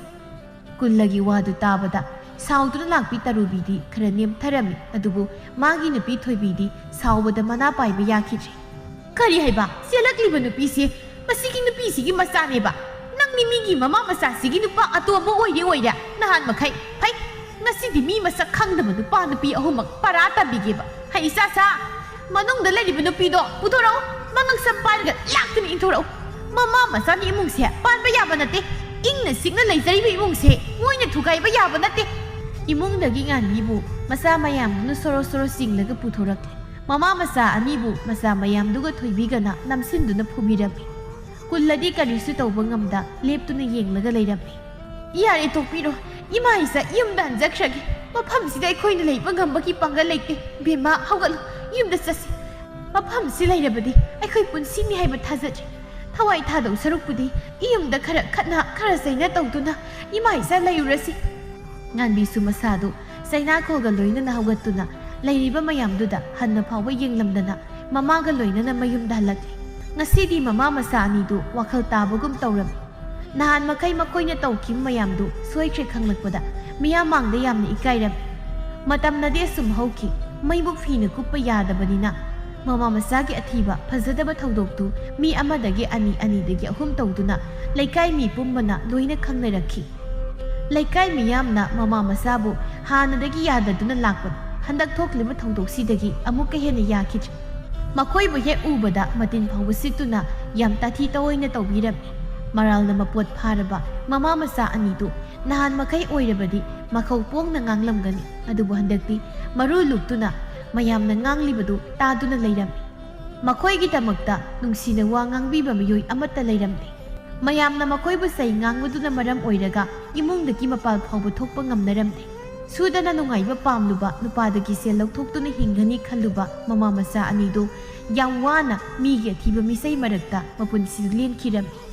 ꯀꯨꯜꯂꯒꯤ ꯋꯥꯗꯨ ꯇꯥꯕꯗ ꯁꯥꯎꯗꯨꯅ ꯂꯥꯛꯄꯤ ꯇꯔꯨꯕꯤꯗꯤ ꯈꯔ ꯅꯦꯝꯊꯔꯝꯃꯤ ꯑꯗꯨꯕꯨ ꯃꯥꯒꯤ ꯅꯨꯄꯤ ꯊꯣꯏꯕꯤꯗꯤ ꯁꯥꯎꯕꯗ ꯃꯅꯥ ꯄꯥꯏꯕ ꯌꯥꯈꯤꯗ꯭ꯔꯦ ꯀꯔꯤ ꯍꯥꯏꯕ ꯆꯦꯜꯂꯛꯂꯤꯕ ꯅꯨꯄꯤꯁꯤ ꯃꯁꯤꯒꯤ ꯅꯨꯄꯤꯁꯤꯒꯤ ꯃꯆꯥꯅꯦꯕ ꯅꯪꯅꯤ ꯃꯤꯒꯤ ꯃꯃꯥ ꯃꯆꯥꯁꯤꯒꯤ ꯅꯨꯄꯥ ꯑꯇꯣꯝꯕ ꯑꯣꯏꯔꯦ ꯅꯍꯥꯟ ꯃꯈꯩ ꯐꯩ ꯉꯁꯤꯗꯤ ꯃꯤ ꯃꯁꯛ ꯈꯪꯗꯕ ꯅꯨꯄꯥ ꯅꯨꯄꯤ ꯑꯍꯨꯝꯃꯛ ꯄꯔꯥ ꯇꯝꯕꯤꯒꯦꯕ ꯍꯩ ꯆꯥ ꯃꯅꯨꯡꯗ ꯂꯩꯔꯤꯕ ꯅꯨꯄꯤꯗꯣ ꯄꯨꯊꯣꯔꯛꯎ ꯃꯉꯛ ꯁꯝ ꯄꯥꯏꯔꯒ ꯂꯥꯛꯇꯨꯅ ꯏꯟꯊꯣꯔꯛꯎ ꯃꯃꯥ ꯃꯆꯥꯒꯤ ꯏꯃꯨꯡꯁꯦ ꯄꯥꯟꯕ ꯌꯥꯕ ꯅꯠꯇꯦ ꯏꯪꯅ ꯆꯤꯛꯅ ꯂꯩꯖꯔꯤꯕ ꯏꯃꯨꯡꯁꯦ ꯃꯣꯏꯅ ꯊꯨꯒꯥꯏꯕ ꯌꯥꯕ ꯅꯠꯇꯦ 이몽덕이 ꯉꯥꯟꯕꯤꯕꯨ ꯃꯆꯥ ꯃꯌꯥꯝꯗꯨꯅ ꯁꯣꯔꯣ ꯆꯤꯡꯂꯒ ꯄꯨꯊꯣꯔꯛꯂꯦ ꯃꯃꯥ ꯃꯆꯥ ꯑꯅꯤꯕꯨ ꯃꯆꯥ ꯃꯌꯥꯝꯗꯨꯒ ꯊꯣꯏꯕꯤꯒꯅ ꯅꯝꯁꯤꯟꯗꯨꯅ ꯐꯨꯕꯤꯔꯝꯃꯤ ꯀꯨꯜꯂꯗꯤ ꯀꯔꯤꯁꯨ ꯇꯧꯕ ꯉꯝꯗ ꯂꯦꯞꯇꯨꯅ ꯌꯦꯡꯂꯒ ꯂꯩꯔꯝꯃꯤ ꯌꯥꯔꯦ ꯇꯣꯛꯄꯤꯔꯣ ꯏꯃꯥ ꯏꯆꯥ ꯌꯨꯝꯗ ꯍꯟꯖꯈ꯭ꯔꯒꯦ ꯃꯐꯝꯁꯤꯗ ꯑꯩꯈꯣꯏꯅ ꯂꯩꯕ ꯉꯝꯕꯒꯤ ꯄꯥꯡꯒꯜ ꯂꯩꯇꯦ ꯕꯦꯝꯃ ꯍꯧꯒꯠꯂꯨ ꯌꯨꯝꯗ ꯆꯠꯁꯤ ꯃꯐꯝꯁꯤ ꯂꯩꯔꯕꯗꯤ ꯑꯩꯈꯣꯏ ꯄꯨꯟꯁꯤꯅꯤ ꯍꯥꯏꯕ ꯊꯥꯖꯗ꯭ꯔꯦ ꯊꯋꯥꯏ ꯊꯥꯗꯧ ꯁꯔꯨꯛꯄꯨꯗꯤ ꯌꯨꯝꯗ ꯈꯔ ꯈꯠꯅ ꯈꯔ ꯆꯩꯅ ꯇꯧꯗꯨꯅ ꯏꯃꯥ ꯏꯆꯥ ꯂꯩꯔꯨꯔꯁꯤ ꯉꯥꯟꯕꯤꯁꯨ ꯃꯁꯥꯗꯨ ꯆꯩꯅꯥꯈꯣꯜꯒ ꯂꯣꯏꯅꯅ ꯍꯧꯒꯠꯇꯨꯅ ꯂꯩꯔꯤꯕ ꯃꯌꯥꯝꯗꯨꯗ ꯍꯟꯅ ꯐꯥꯎꯕ ꯌꯦꯡꯂꯝꯗꯅ ꯃꯃꯥꯒ ꯂꯣꯏꯅꯅ ꯃꯌꯨꯝꯗ ꯍꯜꯂꯛꯂꯤ ꯉꯁꯤꯗꯤ ꯃꯃꯥ ꯃꯆꯥ ꯑꯅꯤꯗꯨ ꯋꯥꯈꯜ ꯇꯥꯕꯒꯨꯝ ꯇꯧꯔꯝꯃꯤ ꯅꯍꯥꯟ ꯃꯈꯩ ꯃꯈꯣꯏꯅ ꯇꯧꯈꯤꯕ ꯃꯌꯥꯝꯗꯨ ꯁꯣꯏꯈ꯭ꯔꯦ ꯈꯪꯂꯛꯄꯗ ꯃꯤꯌꯥꯝ ꯃꯥꯡꯗ ꯌꯥꯝꯅ ꯏꯀꯥꯏꯔꯝꯃꯤ ꯃꯇꯝꯅꯗꯤ ꯑꯁꯨꯝ ꯍꯧꯈꯤ ꯃꯩꯕꯨꯛ ꯐꯤꯅ ꯀꯨꯞꯄ ꯌꯥꯗꯕꯅꯤꯅ ꯃꯃꯥ ꯃꯆꯥꯒꯤ ꯑꯊꯤꯕ ꯐꯖꯗꯕ ꯊꯧꯗꯣꯛꯇꯨ ꯃꯤ ꯑꯃꯗꯒꯤ ꯑꯅꯤ ꯑꯅꯤꯗꯒꯤ ꯑꯍꯨꯝ ꯇꯧꯗꯨꯅ ꯂꯩꯀꯥꯏ ꯃꯤ ꯄꯨꯝꯕꯅ ꯂꯣꯏꯅ ꯈꯪꯅꯔꯛꯈꯤ ꯂꯩꯀꯥꯏ ꯃꯤꯌꯥꯝꯅ ꯃꯃꯥ ꯃꯆꯥꯕꯨ ꯍꯥꯟꯅꯗꯒꯤ ꯌꯥꯗꯗꯨꯅ ꯂꯥꯛꯄꯅꯤ ꯍꯟꯗꯛ ꯊꯣꯛꯂꯤꯕ ꯊꯧꯗꯣꯛꯁꯤꯗꯒꯤ ꯑꯃꯨꯛꯀ ꯍꯦꯟꯅ ꯌꯥꯈꯤꯗ꯭ꯔꯦ ꯃꯈꯣꯏꯕꯨ ꯍꯦꯛ ꯎꯕꯗ ꯃꯇꯤꯟ ꯐꯥꯎꯕ ꯁꯤꯠꯇꯨꯅ ꯌꯥꯝ ꯇꯥꯊꯤ ꯇꯑꯣꯏꯅ ꯇꯧꯕꯤꯔꯝꯃꯤ ꯃꯔꯥꯜꯅ ꯃꯄꯣꯠ ꯐꯥꯔꯕ ꯃꯃꯥ ꯃꯆꯥ ꯑꯅꯤꯗꯨ ꯅꯍꯥꯟ ꯃꯈꯩ ꯑꯣꯏꯔꯕꯗꯤ ꯃꯈꯧ ꯄꯣꯡꯅ ꯉꯥꯡꯂꯝꯒꯅꯤ ꯑꯗꯨꯕꯨ ꯍꯟꯗꯛꯇꯤ ꯃꯔꯨ ꯂꯨꯛꯇꯨꯅ ꯃꯌꯥꯝꯅ ꯉꯥꯡꯂꯤꯕꯗꯨ ꯇꯥꯗꯨꯅ ꯂꯩꯔꯝꯃꯤ ꯃꯈꯣꯏꯒꯤꯗꯃꯛꯇ ꯅꯨꯡꯁꯤꯅ ꯋꯥ ꯉꯥꯡꯕꯤꯕ ꯃꯤꯑꯣꯏ ꯑꯃꯠꯇ ꯂꯩꯔꯝꯗꯦ ꯃꯌꯥꯝꯅ ꯃꯈꯣꯏꯕꯨ ꯆꯩ ꯉꯥꯡꯕꯗꯨꯅ ꯃꯔꯝ ꯑꯣꯏꯔꯒ ꯏꯃꯨꯡꯗꯒꯤ ꯃꯄꯥꯜ ꯐꯥꯎꯕ ꯊꯣꯛꯄ ꯉꯝꯅꯔꯝꯗꯦ ꯁꯨꯗꯅ ꯅꯨꯡꯉꯥꯏꯕ ꯄꯥꯝꯂꯨꯕ ꯅꯨꯄꯥꯗꯒꯤ ꯁꯦꯜ ꯂꯧꯊꯣꯛꯇꯨꯅ ꯍꯤꯡꯒꯅꯤ ꯈꯜꯂꯨꯕ ꯃꯃꯥ ꯃꯆꯥ ꯑꯅꯤꯗꯨ ꯌꯥꯝ ꯋꯥꯅ ꯃꯤꯒꯤ ꯑꯊꯤꯕ ꯃꯤꯆꯩ ꯃꯔꯛꯇ ꯃꯄꯨꯟꯁꯤ ꯂꯦꯟꯈꯤꯔꯝꯃꯤ